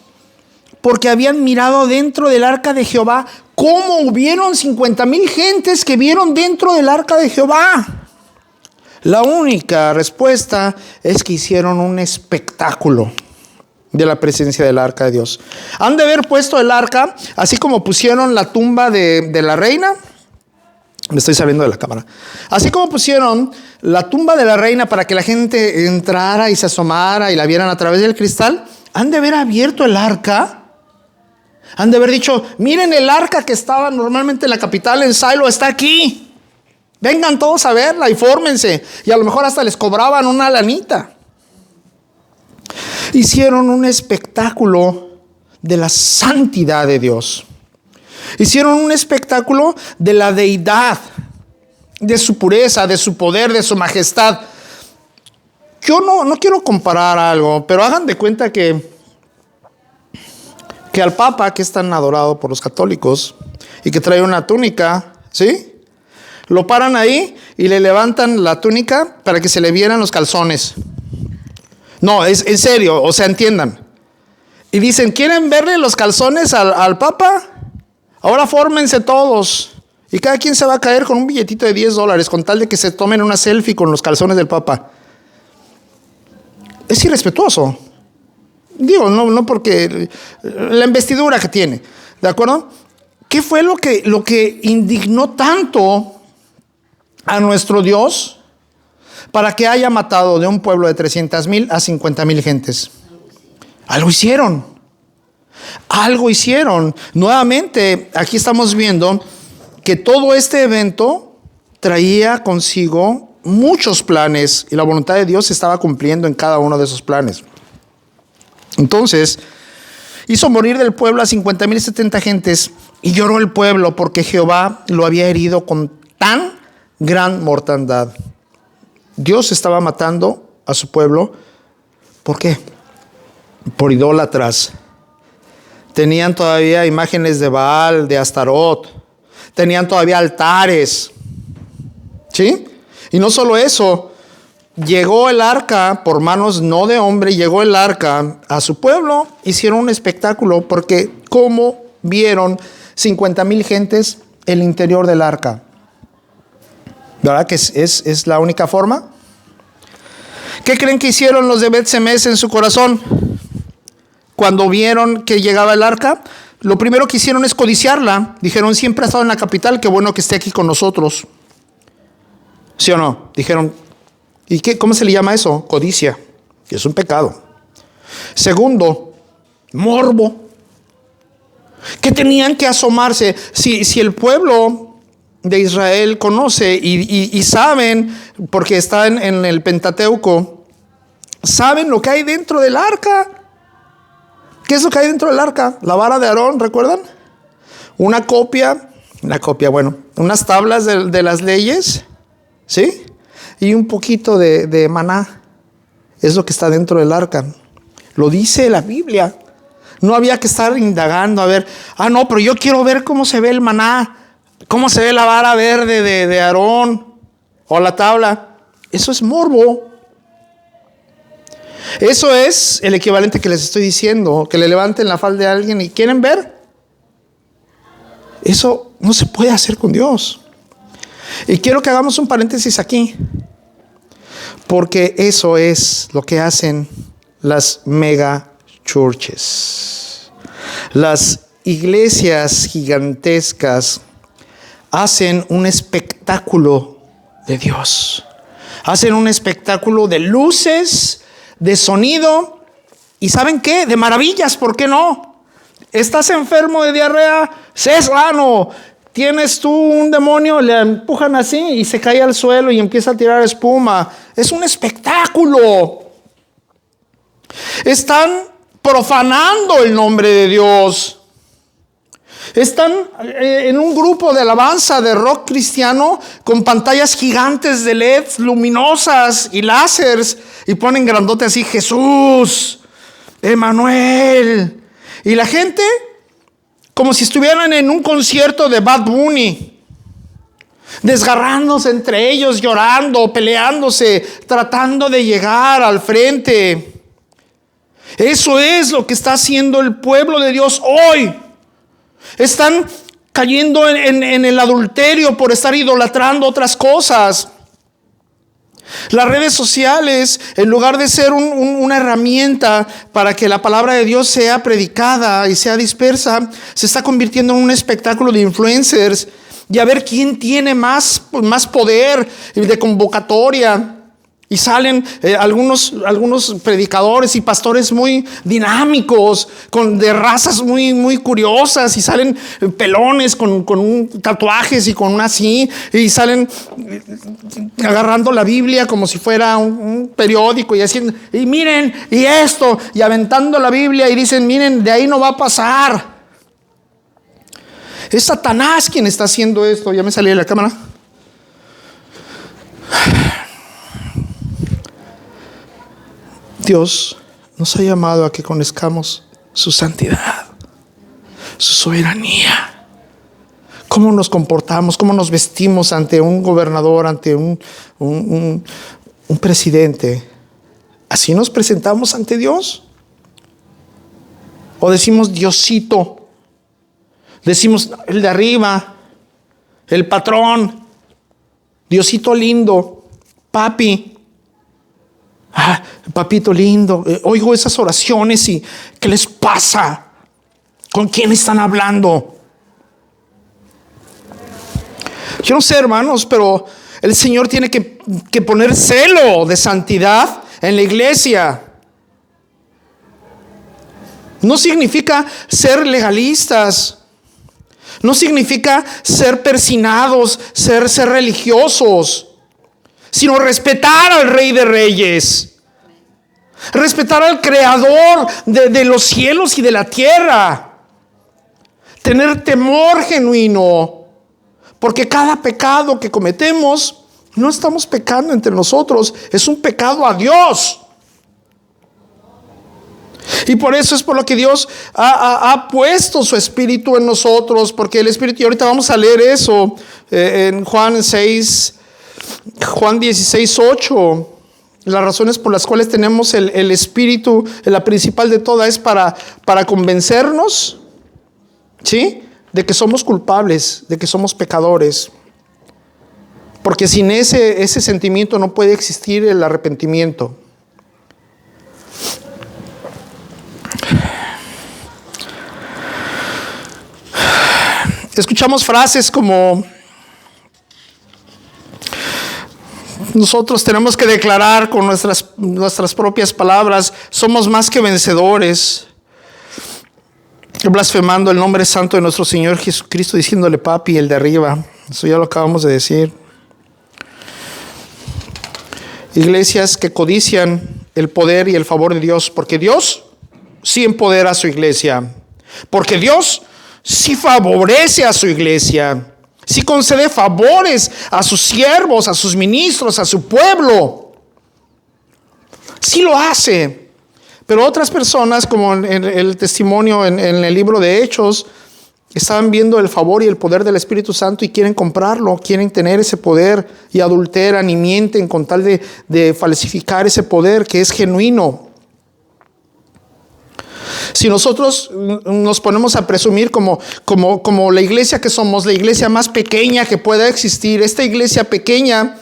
A: porque habían mirado dentro del arca de Jehová. ¿Cómo hubieron 50,000 gentes que vieron dentro del arca de Jehová? La única respuesta es que hicieron un espectáculo de la presencia del arca de Dios. Han de haber puesto el arca, así como pusieron la tumba de la reina. Me estoy saliendo de la cámara. Así como pusieron la tumba de la reina para que la gente entrara y se asomara y la vieran a través del cristal, han de haber abierto el arca. Han de haber dicho, miren el arca que estaba normalmente en la capital, en Silo, está aquí. Vengan todos a verla y fórmense. Y a lo mejor hasta les cobraban una lanita. Hicieron un espectáculo de la santidad de Dios. Hicieron un espectáculo de la deidad, de su pureza, de su poder, de su majestad. Yo no quiero comparar algo, pero hagan de cuenta que al Papa, que es tan adorado por los católicos y que trae una túnica, ¿sí? Lo paran ahí y le levantan la túnica para que se le vieran los calzones. No, es en serio, o sea, entiendan. Y dicen, ¿quieren verle los calzones al Papa? Ahora fórmense todos. Y cada quien se va a caer con un billetito de $10 con tal de que se tomen una selfie con los calzones del Papa. Es irrespetuoso. Digo, no porque la investidura que tiene, ¿de acuerdo? ¿Qué fue lo que indignó tanto a nuestro Dios para que haya matado de un pueblo de 300,000 a 50,000 gentes? Algo hicieron. Algo hicieron. Nuevamente, aquí estamos viendo que todo este evento traía consigo muchos planes y la voluntad de Dios se estaba cumpliendo en cada uno de esos planes. Entonces, hizo morir del pueblo a 50,000 y 70 gentes y lloró el pueblo porque Jehová lo había herido con tan gran mortandad. Dios estaba matando a su pueblo. ¿Por qué? Por idólatras. Tenían todavía imágenes de Baal, de Astarot. Tenían todavía altares. ¿Sí? Y no solo eso. Llegó el arca por manos no de hombre. Llegó el arca a su pueblo. Hicieron un espectáculo porque ¿cómo vieron 50,000 gentes el interior del arca? ¿Verdad que es la única forma? ¿Qué creen que hicieron los de Bet-Semes en su corazón? Cuando vieron que llegaba el arca, lo primero que hicieron es codiciarla. Dijeron, siempre ha estado en la capital, qué bueno que esté aquí con nosotros. ¿Sí o no? Dijeron, ¿y cómo se le llama eso? Codicia. Y es un pecado. Segundo, morbo. Que tenían que asomarse. Si el pueblo de Israel conoce y saben, porque está en el Pentateuco, saben lo que hay dentro del arca. ¿Qué es lo que hay dentro del arca? La vara de Aarón, ¿recuerdan? Unas tablas de las leyes, ¿sí? Y un poquito de maná. Es lo que está dentro del arca. Lo dice la Biblia. No había que estar indagando a ver, no, pero yo quiero ver cómo se ve el maná, cómo se ve la vara verde de Aarón o la tabla. Eso es morbo. Eso es el equivalente que les estoy diciendo, que le levanten la falda de alguien y quieren ver. Eso no se puede hacer con Dios. Y quiero que hagamos un paréntesis aquí, porque eso es lo que hacen las mega churches. Las iglesias gigantescas hacen un espectáculo de Dios. Hacen un espectáculo de luces, de sonido y ¿saben qué? De maravillas, ¿por qué no? Estás enfermo de diarrea, sé sano. Tienes tú un demonio, le empujan así y se cae al suelo y empieza a tirar espuma. Es un espectáculo. Están profanando el nombre de Dios. Están en un grupo de alabanza de rock cristiano con pantallas gigantes de LEDs luminosas y láseres y ponen grandote así Jesús, Emanuel, y la gente como si estuvieran en un concierto de Bad Bunny. desgarrándose entre ellos, llorando, peleándose, tratando de llegar al frente. Eso es lo que está haciendo el pueblo de Dios hoy. Están cayendo en el adulterio por estar idolatrando otras cosas. Las redes sociales, en lugar de ser una herramienta para que la palabra de Dios sea predicada y sea dispersa, se está convirtiendo en un espectáculo de influencers y a ver quién tiene más poder de convocatoria. Y salen algunos predicadores y pastores muy dinámicos, de razas muy curiosas, y salen pelones con tatuajes y con así, y salen agarrando la Biblia como si fuera un periódico y haciendo, y miren, y esto, y aventando la Biblia y dicen, miren, de ahí no va a pasar. Es Satanás quien está haciendo esto. Ya me salí de la cámara. Dios nos ha llamado a que conozcamos su santidad, su soberanía, cómo nos comportamos, cómo nos vestimos ante un gobernador, ante un presidente. ¿Así nos presentamos ante Dios? ¿O decimos Diosito? Decimos el de arriba, el patrón, Diosito lindo, papi. Papito lindo. Oigo esas oraciones y ¿qué les pasa? ¿Con quién están hablando? Yo no sé, hermanos, pero el Señor tiene que poner celo de santidad en la iglesia. No significa ser legalistas. No significa ser persinados, ser religiosos, sino respetar al Rey de Reyes. Respetar al Creador de los cielos y de la tierra. Tener temor genuino. Porque cada pecado que cometemos, no estamos pecando entre nosotros, es un pecado a Dios. Y por eso es por lo que Dios ha puesto su Espíritu en nosotros. Porque el Espíritu, y ahorita vamos a leer eso en Juan 16:8. Las razones por las cuales tenemos el Espíritu, la principal de todas, es para convencernos, ¿sí?, de que somos culpables, de que somos pecadores. Porque sin ese sentimiento no puede existir el arrepentimiento. Escuchamos frases como: nosotros tenemos que declarar con nuestras propias palabras, somos más que vencedores, blasfemando el nombre santo de nuestro Señor Jesucristo, diciéndole papi, el de arriba. Eso ya lo acabamos de decir. Iglesias que codician el poder y el favor de Dios, porque Dios sí empodera a su iglesia, porque Dios sí favorece a su iglesia, sí concede favores a sus siervos, a sus ministros, a su pueblo. Sí lo hace. Pero otras personas, como en el testimonio en el libro de Hechos, estaban viendo el favor y el poder del Espíritu Santo y quieren comprarlo, quieren tener ese poder, y adulteran y mienten con tal de falsificar ese poder que es genuino. Si nosotros nos ponemos a presumir como la iglesia que somos, la iglesia más pequeña que pueda existir, esta iglesia pequeña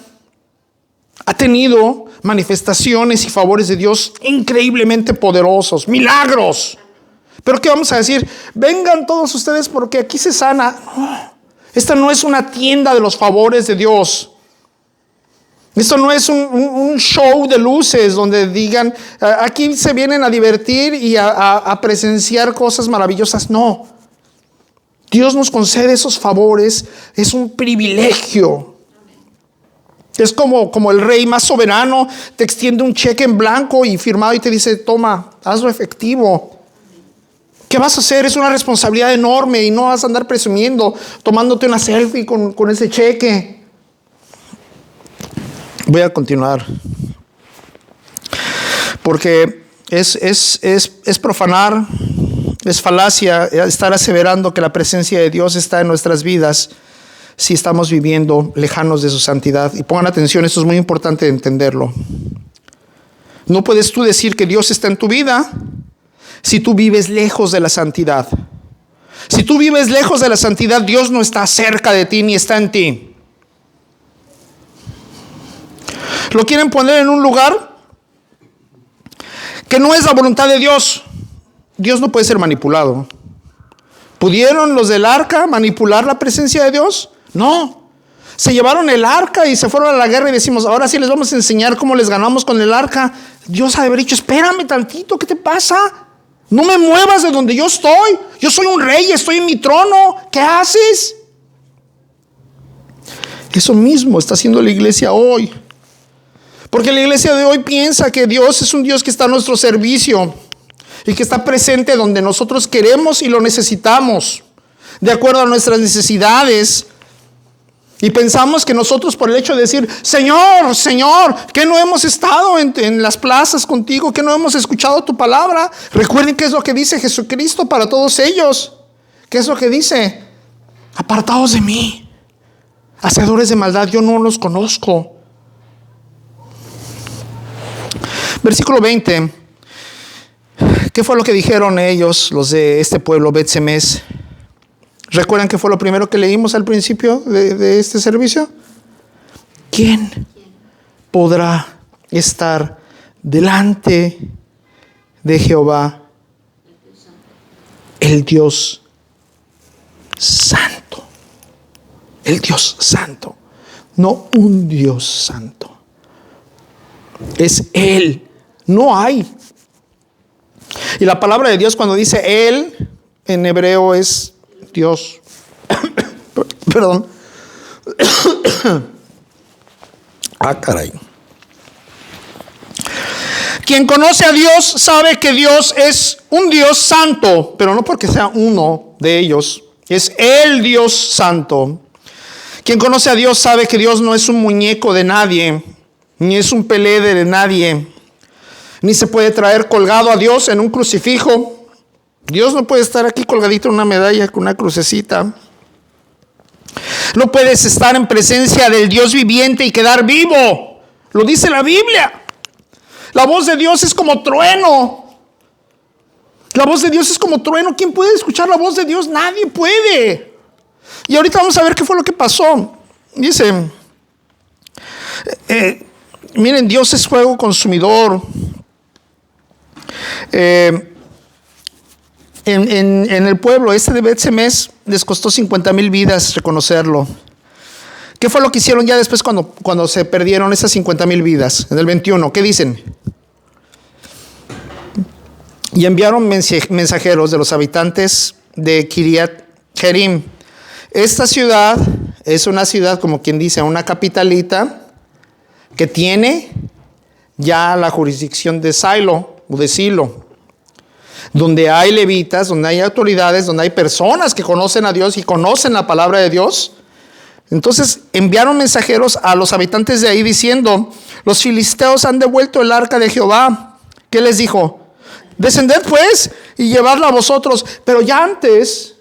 A: ha tenido manifestaciones y favores de Dios increíblemente poderosos, milagros. Pero ¿qué vamos a decir? Vengan todos ustedes porque aquí se sana. No, esta no es una tienda de los favores de Dios. Esto no es un show de luces donde digan, aquí se vienen a divertir y a presenciar cosas maravillosas. No. Dios nos concede esos favores. Es un privilegio. Es como el rey más soberano te extiende un cheque en blanco y firmado y te dice, toma, hazlo efectivo. ¿Qué vas a hacer? Es una responsabilidad enorme y no vas a andar presumiendo, tomándote una selfie con ese cheque. Voy a continuar. Porque es profanar, es falacia estar aseverando que la presencia de Dios está en nuestras vidas si estamos viviendo lejanos de su santidad. Y pongan atención, esto es muy importante entenderlo. No puedes tú decir que Dios está en tu vida si tú vives lejos de la santidad. Si tú vives lejos de la santidad, Dios no está cerca de ti ni está en ti. Lo quieren poner en un lugar que no es la voluntad de Dios. Dios no puede ser manipulado. ¿Pudieron los del arca manipular la presencia de Dios? No. Se llevaron el arca y se fueron a la guerra y decimos, ahora sí les vamos a enseñar cómo les ganamos con el arca. Dios ha de haber dicho, espérame tantito, ¿qué te pasa? No me muevas de donde yo estoy. Yo soy un rey, estoy en mi trono. ¿Qué haces? Eso mismo está haciendo la iglesia hoy. Porque la iglesia de hoy piensa que Dios es un Dios que está a nuestro servicio y que está presente donde nosotros queremos y lo necesitamos, de acuerdo a nuestras necesidades. Y pensamos que nosotros, por el hecho de decir, Señor, Señor, que no hemos estado en las plazas contigo, que no hemos escuchado tu palabra. Recuerden qué es lo que dice Jesucristo para todos ellos. ¿Qué es lo que dice? Apartaos de mí, hacedores de maldad, yo no los conozco. Versículo 20. ¿Qué fue lo que dijeron ellos, los de este pueblo, Bet-Semes? ¿Recuerdan qué fue lo primero que leímos al principio de este servicio? ¿Quién podrá estar delante de Jehová, el Dios santo? El Dios santo, no un Dios santo. Es Él, no hay. Y la palabra de Dios cuando dice Él, en hebreo es Dios. Perdón. Caray. Quien conoce a Dios sabe que Dios es un Dios santo, pero no porque sea uno de ellos, es el Dios santo. Quien conoce a Dios sabe que Dios no es un muñeco de nadie, ni es un pelele de nadie, ni se puede traer colgado a Dios en un crucifijo. Dios no puede estar aquí colgadito en una medalla con una crucecita. No puedes estar en presencia del Dios viviente y quedar vivo. Lo dice la Biblia. La voz de Dios es como trueno. La voz de Dios es como trueno. ¿Quién puede escuchar la voz de Dios? Nadie puede. Y ahorita vamos a ver qué fue lo que pasó. Dice, miren, Dios es fuego consumidor. En el pueblo este de Bet-Semes les costó 50,000 vidas reconocerlo. ¿Qué fue lo que hicieron ya después cuando se perdieron esas 50,000 vidas? En el 21, ¿qué dicen? Y enviaron mensajeros de los habitantes de Kiriat Jearim. Esta ciudad es una ciudad, como quien dice, una capitalita que tiene ya la jurisdicción de Silo o de Silo, donde hay levitas, donde hay autoridades, donde hay personas que conocen a Dios y conocen la palabra de Dios. Entonces enviaron mensajeros a los habitantes de ahí diciendo, los filisteos han devuelto el arca de Jehová. ¿Qué les dijo? Descended pues y llevadla a vosotros. Pero ya antes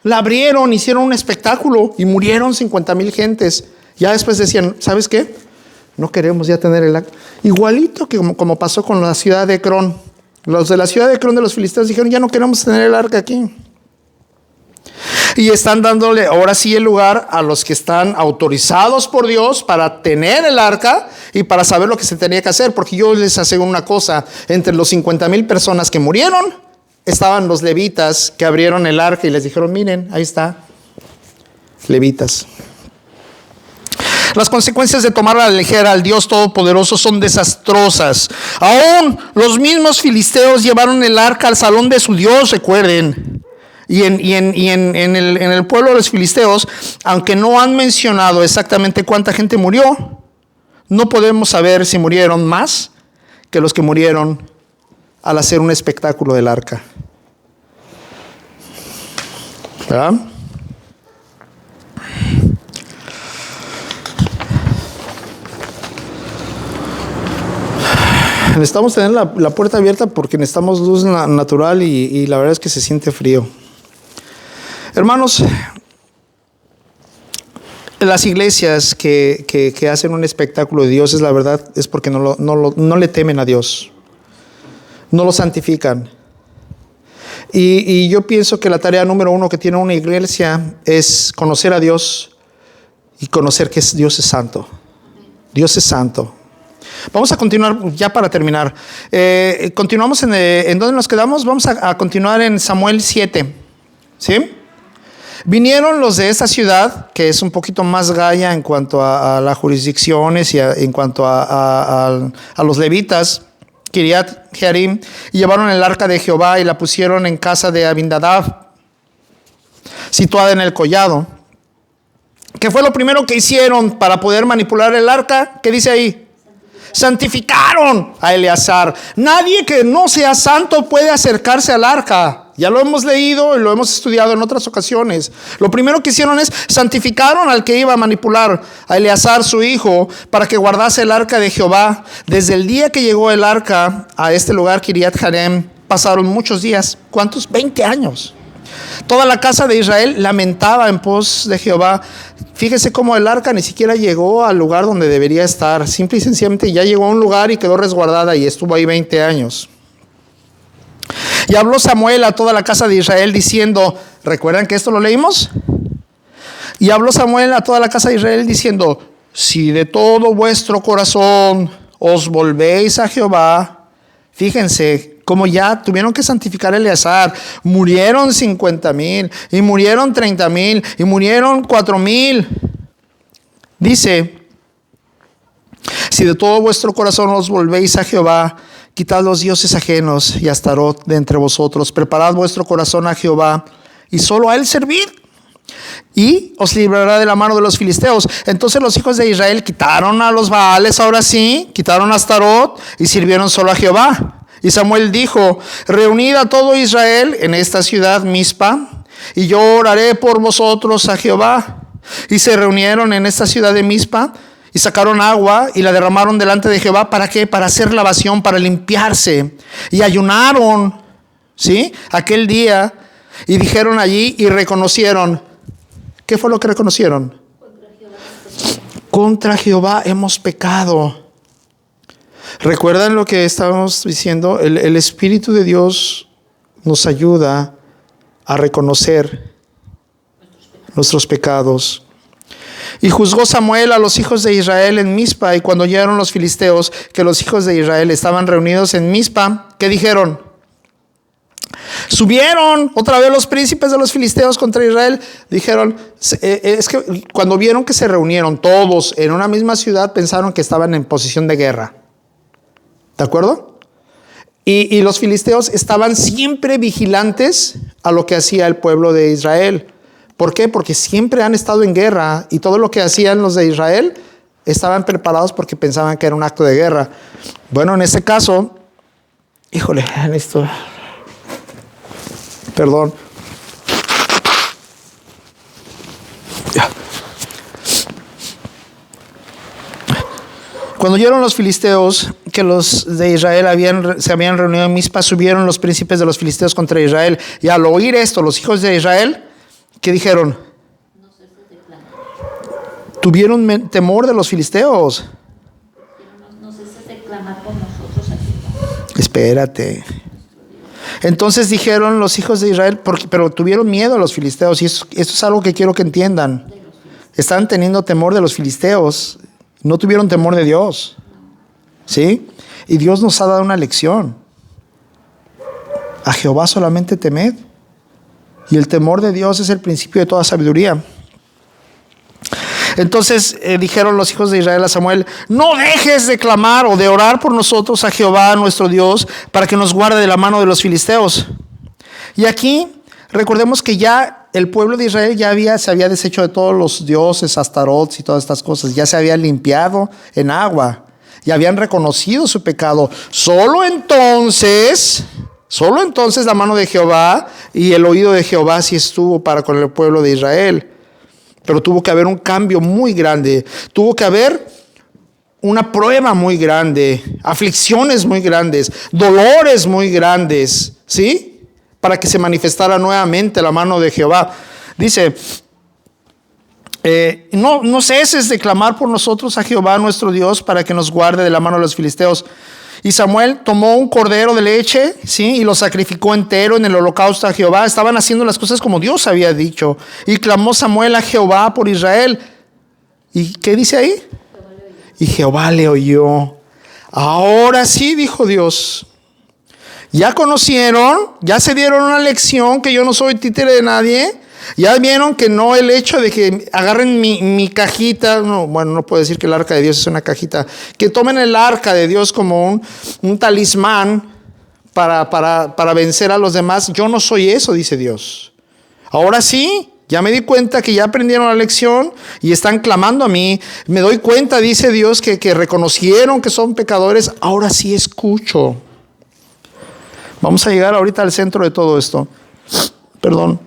A: la abrieron, hicieron un espectáculo y murieron 50,000 gentes. Ya después decían, ¿sabes qué? No queremos ya tener el arca. Igualito que como pasó con la ciudad de Ecrón. Los de la ciudad de Ecrón de los filisteos dijeron, ya no queremos tener el arca aquí. Y están dándole ahora sí el lugar a los que están autorizados por Dios para tener el arca y para saber lo que se tenía que hacer. Porque yo les aseguro una cosa, entre los 50,000 personas que murieron, estaban los levitas que abrieron el arca y les dijeron, miren, ahí está, levitas. Las consecuencias de tomar a la ligera al Dios Todopoderoso son desastrosas. Aún los mismos filisteos llevaron el arca al salón de su Dios, recuerden. Y en el pueblo de los filisteos, aunque no han mencionado exactamente cuánta gente murió, no podemos saber si murieron más que los que murieron al hacer un espectáculo del arca. ¿Verdad? Necesitamos tener la puerta abierta porque necesitamos luz natural y la verdad es que se siente frío. Hermanos, Las iglesias que hacen un espectáculo de dioses, la verdad, es porque no le temen a Dios. No lo santifican. Y yo pienso que la tarea número uno que tiene una iglesia es conocer a Dios y conocer que Dios es santo. Dios es santo. Vamos a continuar ya para terminar. Continuamos en dónde nos quedamos. Vamos a continuar en Samuel 7. ¿Sí? Vinieron los de esta ciudad, que es un poquito más gaya en cuanto a las jurisdicciones y en cuanto a los levitas, Kiriat Jearim, y llevaron el arca de Jehová y la pusieron en casa de Abinadab, situada en el collado. ¿Qué fue lo primero que hicieron para poder manipular el arca? ¿Qué dice ahí? Santificaron a Eleazar. Nadie que no sea santo puede acercarse al arca. Ya lo hemos leído y lo hemos estudiado en otras ocasiones. Lo primero que hicieron es santificaron al que iba a manipular, a Eleazar su hijo, para que guardase el arca de Jehová. Desde el día que llegó el arca a este lugar, Kiriat Jearim, pasaron muchos días. ¿Cuántos? 20 años. Toda la casa de Israel lamentaba en pos de Jehová. Fíjese cómo el arca ni siquiera llegó al lugar donde debería estar. Simple y sencillamente ya llegó a un lugar y quedó resguardada y estuvo ahí 20 años. Y habló Samuel a toda la casa de Israel diciendo, ¿recuerdan que esto lo leímos? Y habló Samuel a toda la casa de Israel diciendo, si de todo vuestro corazón os volvéis a Jehová, fíjense como ya tuvieron que santificar a Eleazar, murieron 50,000 y murieron 30,000 y murieron 4,000. Dice, si de todo vuestro corazón os volvéis a Jehová, quitad los dioses ajenos y Astarot de entre vosotros, preparad vuestro corazón a Jehová y solo a él servid, y os librará de la mano de los filisteos. Entonces los hijos de Israel quitaron a los Baales, ahora sí, quitaron a Astarot y sirvieron solo a Jehová. Y Samuel dijo, reunid a todo Israel en esta ciudad Mizpa, y yo oraré por vosotros a Jehová. Y se reunieron en esta ciudad de Mizpa, y sacaron agua, y la derramaron delante de Jehová. ¿Para qué? Para hacer lavación, para limpiarse. Y ayunaron, ¿sí? Aquel día, y dijeron allí, y reconocieron. ¿Qué fue lo que reconocieron? Contra Jehová hemos pecado. ¿Recuerdan lo que estábamos diciendo? El Espíritu de Dios nos ayuda a reconocer nuestros pecados. Y juzgó Samuel a los hijos de Israel en Mizpa, y cuando oyeron los filisteos que los hijos de Israel estaban reunidos en Mizpa, ¿qué dijeron? Subieron otra vez los príncipes de los filisteos contra Israel. Dijeron, es que cuando vieron que se reunieron todos en una misma ciudad, pensaron que estaban en posición de guerra. ¿De acuerdo? Y los filisteos estaban siempre vigilantes a lo que hacía el pueblo de Israel. ¿Por qué? Porque siempre han estado en guerra, y todo lo que hacían los de Israel estaban preparados porque pensaban que era un acto de guerra. Bueno, en este caso, híjole, esto, perdón. Cuando oyeron los filisteos que los de Israel se habían reunido en Mizpa, subieron los príncipes de los filisteos contra Israel. Y al oír esto, los hijos de Israel, ¿qué dijeron? Tuvieron temor de los filisteos.
C: No ceses de clamar por nosotros aquí.
A: Espérate. Entonces dijeron los hijos de Israel, pero tuvieron miedo a los filisteos. Y esto es algo que quiero que entiendan. Estaban teniendo temor de los filisteos. No tuvieron temor de Dios. ¿Sí? Y Dios nos ha dado una lección. A Jehová solamente temed. Y el temor de Dios es el principio de toda sabiduría. Entonces dijeron los hijos de Israel a Samuel, no dejes de clamar o de orar por nosotros a Jehová nuestro Dios, para que nos guarde de la mano de los filisteos. Y aquí recordemos que ya el pueblo de Israel se había deshecho de todos los dioses, Astarots y todas estas cosas. Ya se había limpiado en agua. Y habían reconocido su pecado. Solo entonces la mano de Jehová y el oído de Jehová sí estuvo para con el pueblo de Israel. Pero tuvo que haber un cambio muy grande. Tuvo que haber una prueba muy grande, aflicciones muy grandes, dolores muy grandes, ¿sí? Para que se manifestara nuevamente la mano de Jehová. Dice, no ceses de clamar por nosotros a Jehová nuestro Dios para que nos guarde de la mano de los filisteos. Y Samuel tomó un cordero de leche, ¿sí? Y lo sacrificó entero en el holocausto a Jehová. Estaban haciendo las cosas como Dios había dicho. Y clamó Samuel a Jehová por Israel. ¿Y qué dice ahí? Y Jehová le oyó. Ahora sí, dijo Dios. Ya conocieron, ya se dieron una lección que yo no soy títere de nadie. Ya vieron que no el hecho de que agarren mi cajita, no puedo decir que el arca de Dios es una cajita, que tomen el arca de Dios como un talismán para vencer a los demás. Yo no soy eso, dice Dios. Ahora sí, ya me di cuenta que ya aprendieron la lección y están clamando a mí. Me doy cuenta, dice Dios, que reconocieron que son pecadores. Ahora sí escucho. Vamos a llegar ahorita al centro de todo esto. Perdón.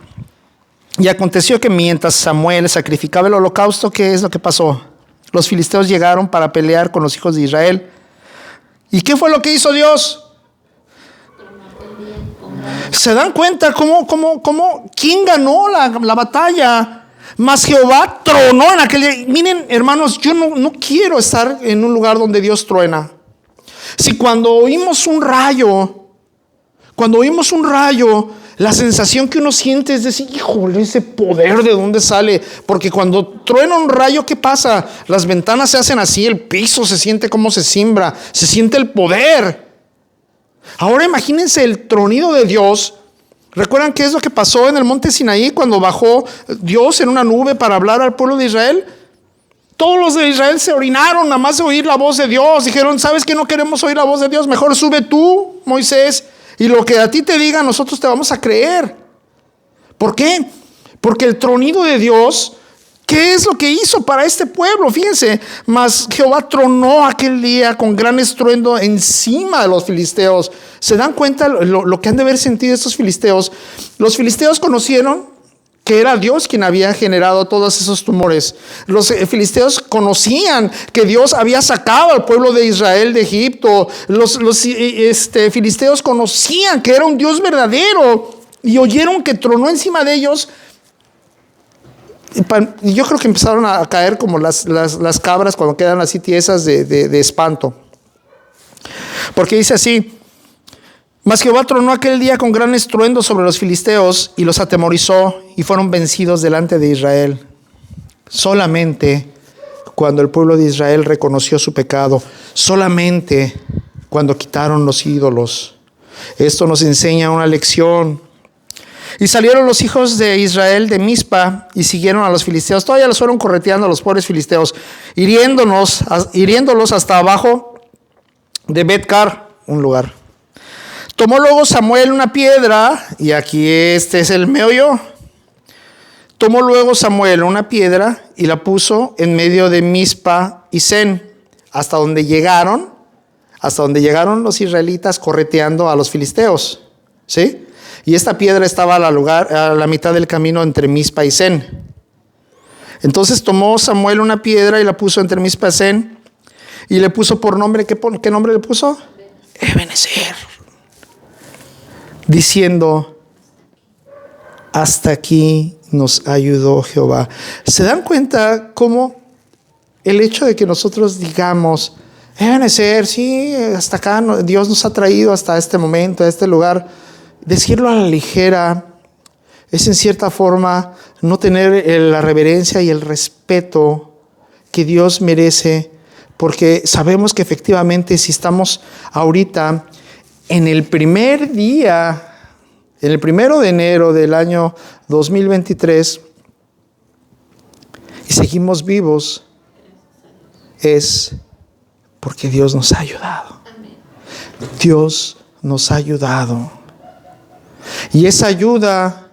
A: Y aconteció que mientras Samuel sacrificaba el holocausto, ¿qué es lo que pasó? Los filisteos llegaron para pelear con los hijos de Israel. ¿Y qué fue lo que hizo Dios? ¿Se dan cuenta quién ganó la batalla? Mas Jehová tronó en aquel día. Miren, hermanos, yo no quiero estar en un lugar donde Dios truena. Si cuando oímos un rayo, la sensación que uno siente es decir, híjole, ese poder, ¿de dónde sale? Porque cuando truena un rayo, ¿qué pasa? Las ventanas se hacen así, el piso se siente como se cimbra, se siente el poder. Ahora imagínense el tronido de Dios. ¿Recuerdan qué es lo que pasó en el monte Sinaí cuando bajó Dios en una nube para hablar al pueblo de Israel? Todos los de Israel se orinaron nada más de oír la voz de Dios. Dijeron, ¿sabes qué? No queremos oír la voz de Dios. Mejor sube tú, Moisés. Y lo que a ti te diga, nosotros te vamos a creer. ¿Por qué? Porque el tronido de Dios, ¿qué es lo que hizo para este pueblo? Fíjense, mas Jehová tronó aquel día con gran estruendo encima de los filisteos. ¿Se dan cuenta lo que han de haber sentido estos filisteos? Los filisteos conocieron que era Dios quien había generado todos esos tumores. Los filisteos conocían que Dios había sacado al pueblo de Israel de Egipto. Los filisteos conocían que era un Dios verdadero y oyeron que tronó encima de ellos. Y yo creo que empezaron a caer como las cabras cuando quedan así tiesas de espanto. Porque dice así: mas Jehová tronó aquel día con gran estruendo sobre los filisteos y los atemorizó y fueron vencidos delante de Israel. Solamente cuando el pueblo de Israel reconoció su pecado, solamente cuando quitaron los ídolos. Esto nos enseña una lección. Y salieron los hijos de Israel de Mizpa y siguieron a los filisteos. Todavía los fueron correteando a los pobres filisteos, hiriéndolos hasta abajo de Bet-car, un lugar. Tomó luego Samuel una piedra, y aquí este es el meollo. Tomó luego Samuel una piedra y la puso en medio de Mizpa y Sen, hasta donde llegaron los israelitas correteando a los filisteos, ¿sí? Y esta piedra estaba a la mitad del camino entre Mizpa y Sen. Entonces tomó Samuel una piedra y la puso entre Mizpa y Sen, y le puso por nombre, ¿qué nombre le puso? Ebenezer. Diciendo, hasta aquí nos ayudó Jehová. ¿Se dan cuenta cómo el hecho de que nosotros digamos, Ebenezer, sí, hasta acá Dios nos ha traído hasta este momento, a este lugar, decirlo a la ligera es en cierta forma no tener la reverencia y el respeto que Dios merece? Porque sabemos que efectivamente si estamos ahorita en el primer día, en el 1 de enero del año 2023, y seguimos vivos, es porque Dios nos ha ayudado. Dios nos ha ayudado. Y esa ayuda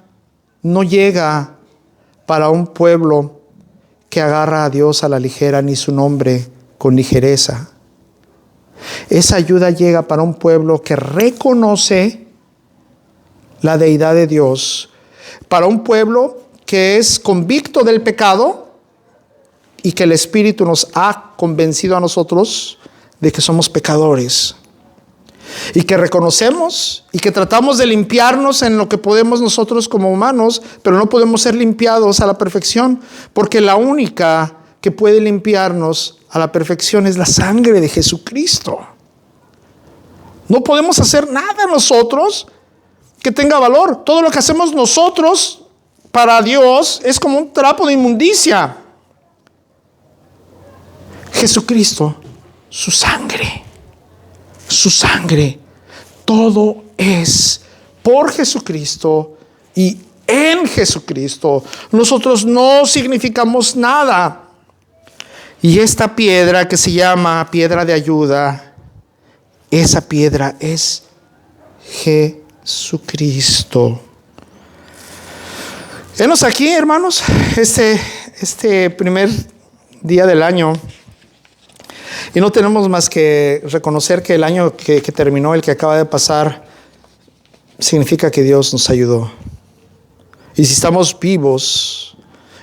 A: no llega para un pueblo que agarra a Dios a la ligera, ni su nombre con ligereza. Esa ayuda llega para un pueblo que reconoce la deidad de Dios, para un pueblo que es convicto del pecado y que el Espíritu nos ha convencido a nosotros de que somos pecadores. y que reconocemos y que tratamos de limpiarnos en lo que podemos nosotros como humanos, pero no podemos ser limpiados a la perfección, porque la única que puede limpiarnos a la perfección es la sangre de Jesucristo. No podemos hacer nada nosotros que tenga valor. Todo lo que hacemos nosotros para Dios es como un trapo de inmundicia. Jesucristo, su sangre, todo es por Jesucristo y en Jesucristo. Nosotros no significamos nada. Y esta piedra que se llama piedra de ayuda, esa piedra es Jesucristo. Venos aquí, hermanos, este primer día del año. Y no tenemos más que reconocer que el año que terminó, el que acaba de pasar, significa que Dios nos ayudó. Y si estamos vivos,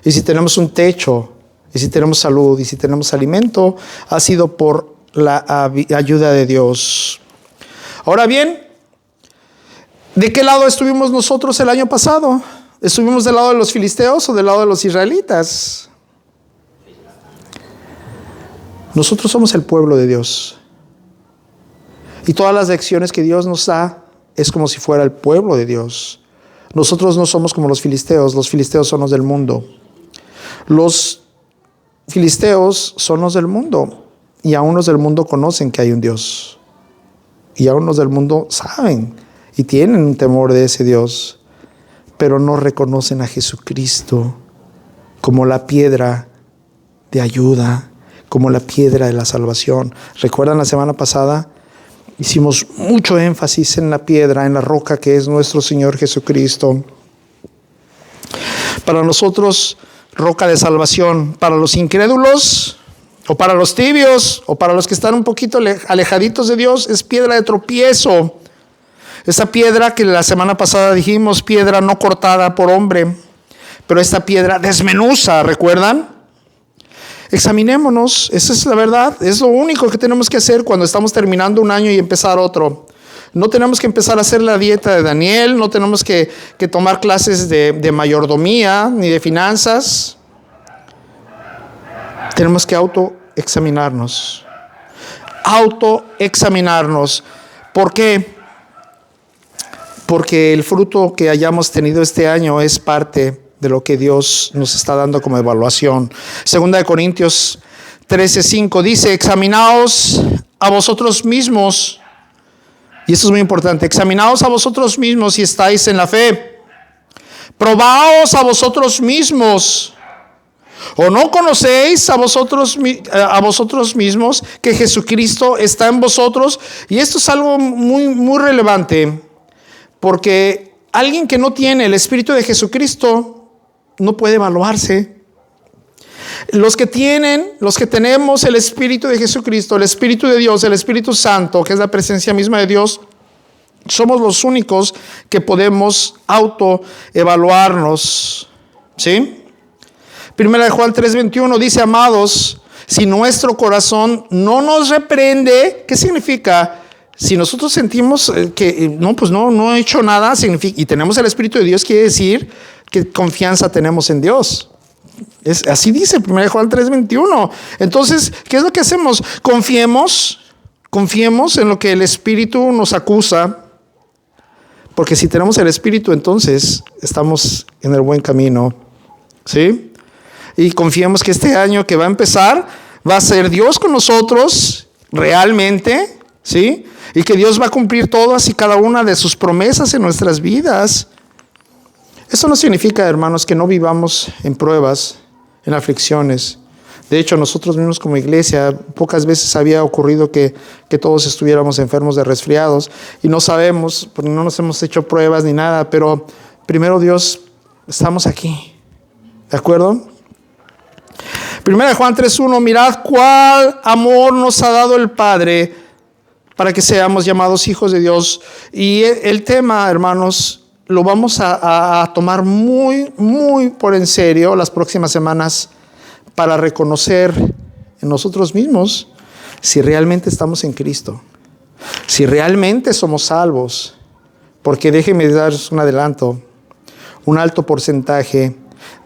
A: y si tenemos un techo, y si tenemos salud, y si tenemos alimento, ha sido por la ayuda de Dios. Ahora bien, ¿de qué lado estuvimos nosotros el año pasado? ¿Estuvimos del lado de los filisteos o del lado de los israelitas? Nosotros somos el pueblo de Dios. Y todas las lecciones que Dios nos da es como si fuera el pueblo de Dios. Nosotros no somos como los filisteos son los del mundo. Los filisteos son los del mundo. Y aún los del mundo conocen que hay un Dios. Y aún los del mundo saben y tienen un temor de ese Dios. Pero no reconocen a Jesucristo como la piedra de ayuda, como la piedra de la salvación. ¿Recuerdan la semana pasada? Hicimos mucho énfasis en la piedra, en la roca que es nuestro Señor Jesucristo. Para nosotros, roca de salvación. Para los incrédulos, o para los tibios, o para los que están un poquito alejaditos de Dios, es piedra de tropiezo. Esa piedra que la semana pasada dijimos, piedra no cortada por hombre, pero esta piedra desmenuza, ¿recuerdan? Examinémonos, esa es la verdad, es lo único que tenemos que hacer cuando estamos terminando un año y empezar otro. No tenemos que empezar a hacer la dieta de Daniel, no tenemos que tomar clases de mayordomía ni de finanzas. Tenemos que autoexaminarnos. ¿Por qué? Porque el fruto que hayamos tenido este año es parte de lo que Dios nos está dando como evaluación. 2 Corintios 13:5 dice: examinaos a vosotros mismos, y esto es muy importante, examinaos a vosotros mismos si estáis en la fe. Probaos a vosotros mismos. ¿O no conocéis a vosotros mismos que Jesucristo está en vosotros? Y esto es algo muy, muy relevante, porque alguien que no tiene el Espíritu de Jesucristo no puede evaluarse. Los que tenemos el Espíritu de Jesucristo, el Espíritu de Dios, el Espíritu Santo, que es la presencia misma de Dios, somos los únicos que podemos autoevaluarnos. ¿Sí? Primera de Juan 3:21 dice: amados, si nuestro corazón no nos reprende, ¿qué significa? Si nosotros sentimos que no he hecho nada, significa, y tenemos el Espíritu de Dios, quiere decir que confianza tenemos en Dios. Así dice 1 Juan 3:21. Entonces, ¿qué es lo que hacemos? Confiemos en lo que el Espíritu nos acusa, porque si tenemos el Espíritu, entonces estamos en el buen camino. ¿Sí? Y confiemos que este año que va a empezar va a ser Dios con nosotros realmente, ¿sí? Y que Dios va a cumplir todas y cada una de sus promesas en nuestras vidas. Esto no significa, hermanos, que no vivamos en pruebas, en aflicciones. De hecho, nosotros mismos como iglesia, pocas veces había ocurrido que todos estuviéramos enfermos de resfriados. Y no sabemos, porque no nos hemos hecho pruebas ni nada, pero primero Dios, estamos aquí. ¿De acuerdo? 1 Juan 3:1, mirad cuál amor nos ha dado el Padre para que seamos llamados hijos de Dios. Y el tema, hermanos, lo vamos a tomar muy, muy por en serio las próximas semanas para reconocer en nosotros mismos si realmente estamos en Cristo. Si realmente somos salvos, porque déjenme daros un adelanto, un alto porcentaje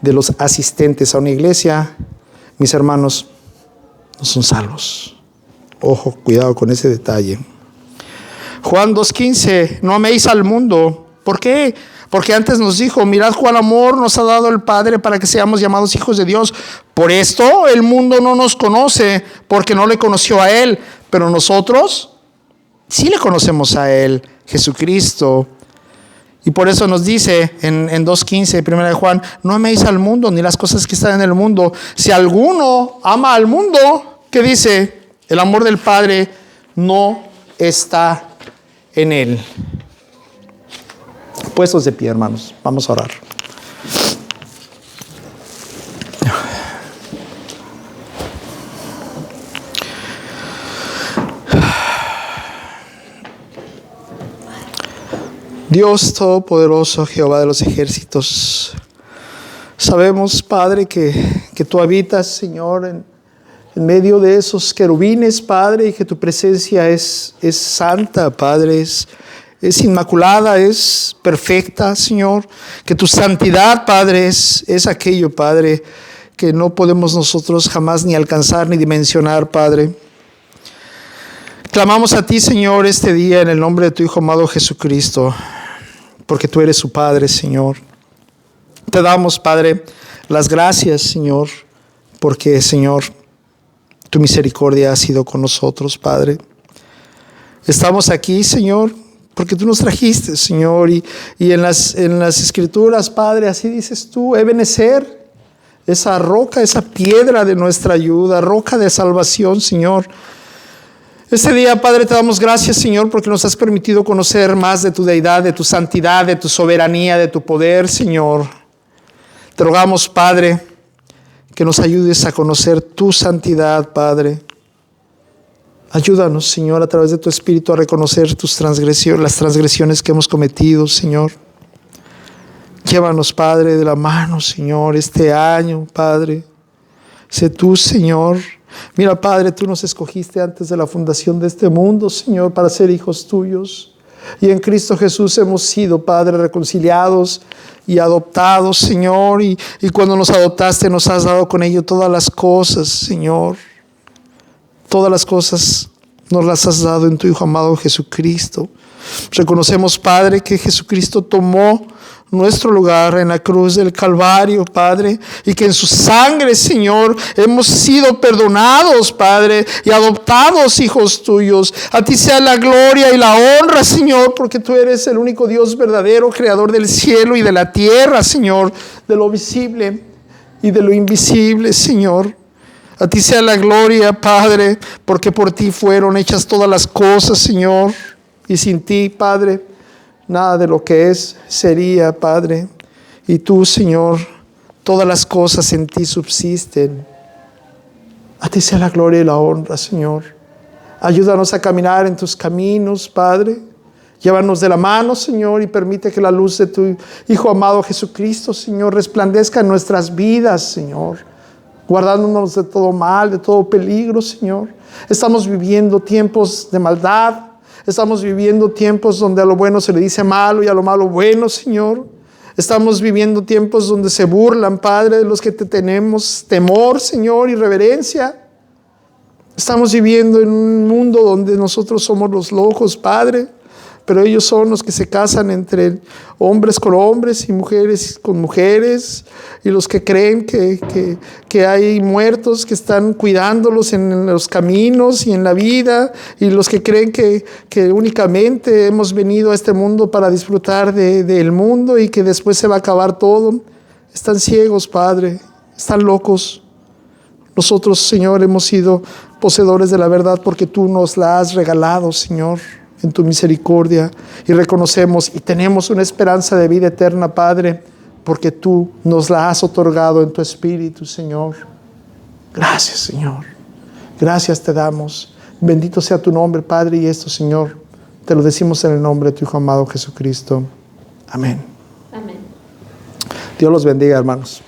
A: de los asistentes a una iglesia, mis hermanos, no son salvos. Ojo, cuidado con ese detalle. Juan 2:15, no améis al mundo. ¿Por qué? Porque antes nos dijo, mirad cuál amor nos ha dado el Padre para que seamos llamados hijos de Dios. Por esto el mundo no nos conoce, porque no le conoció a Él. Pero nosotros sí le conocemos a Él, Jesucristo. Y por eso nos dice en 2:15, 1 de Juan, no améis al mundo ni las cosas que están en el mundo. Si alguno ama al mundo, ¿qué dice? El amor del Padre no está en él. Puestos de pie, hermanos, vamos a orar. Dios Todopoderoso, Jehová de los ejércitos, sabemos, Padre, que tú habitas, Señor, en medio de esos querubines, Padre, y que tu presencia es santa, Padre, es inmaculada, es perfecta, Señor, que tu santidad, Padre, es aquello, Padre, que no podemos nosotros jamás ni alcanzar ni dimensionar, Padre. Clamamos a ti, Señor, este día en el nombre de tu Hijo amado Jesucristo, porque tú eres su Padre, Señor. Te damos, Padre, las gracias, Señor, porque, Señor, tu misericordia ha sido con nosotros, Padre. Estamos aquí, Señor, porque tú nos trajiste, Señor, y en las Escrituras, Padre, así dices tú, Ebenezer, esa roca, esa piedra de nuestra ayuda, roca de salvación, Señor. Este día, Padre, te damos gracias, Señor, porque nos has permitido conocer más de tu deidad, de tu santidad, de tu soberanía, de tu poder, Señor. Te rogamos, Padre, que nos ayudes a conocer tu santidad, Padre. Ayúdanos, Señor, a través de tu Espíritu a reconocer tus transgresiones, las transgresiones que hemos cometido, Señor. Llévanos, Padre, de la mano, Señor, este año, Padre. Sé tú, Señor. Mira, Padre, tú nos escogiste antes de la fundación de este mundo, Señor, para ser hijos tuyos. Y en Cristo Jesús hemos sido, Padre, reconciliados y adoptados, Señor. Y cuando nos adoptaste, nos has dado con ello todas las cosas, Señor. Todas las cosas nos las has dado en tu Hijo amado Jesucristo. Reconocemos, Padre, que Jesucristo tomó nuestro lugar en la cruz del Calvario, Padre, y que en su sangre, Señor, hemos sido perdonados, Padre, y adoptados hijos tuyos. A ti sea la gloria y la honra, Señor, porque tú eres el único Dios verdadero, creador del cielo y de la tierra, Señor, de lo visible y de lo invisible, Señor. A ti sea la gloria, Padre, porque por ti fueron hechas todas las cosas, Señor, y sin ti, Padre, nada de lo que es sería, Padre. Y tú, Señor, todas las cosas en ti subsisten. A ti sea la gloria y la honra, Señor. Ayúdanos a caminar en tus caminos, Padre. Llévanos de la mano, Señor, y permite que la luz de tu Hijo amado Jesucristo, Señor, resplandezca en nuestras vidas, Señor, guardándonos de todo mal, de todo peligro, Señor. Estamos viviendo tiempos de maldad. Estamos viviendo tiempos donde a lo bueno se le dice malo y a lo malo bueno, Señor. Estamos viviendo tiempos donde se burlan, Padre, de los que te tenemos temor, Señor, y reverencia. Estamos viviendo en un mundo donde nosotros somos los locos, Padre, pero ellos son los que se casan entre hombres con hombres y mujeres con mujeres, y los que creen que hay muertos que están cuidándolos en los caminos y en la vida, y los que creen que únicamente hemos venido a este mundo para disfrutar del mundo y que después se va a acabar todo. Están ciegos, Padre, están locos. Nosotros, Señor, hemos sido poseedores de la verdad porque tú nos la has regalado, Señor, en tu misericordia, y reconocemos y tenemos una esperanza de vida eterna, Padre, porque tú nos la has otorgado en tu Espíritu, Señor. Gracias, Señor. Gracias te damos. Bendito sea tu nombre, Padre, y esto, Señor, te lo decimos en el nombre de tu Hijo amado Jesucristo. Amén.
C: Amén.
A: Dios los bendiga, hermanos.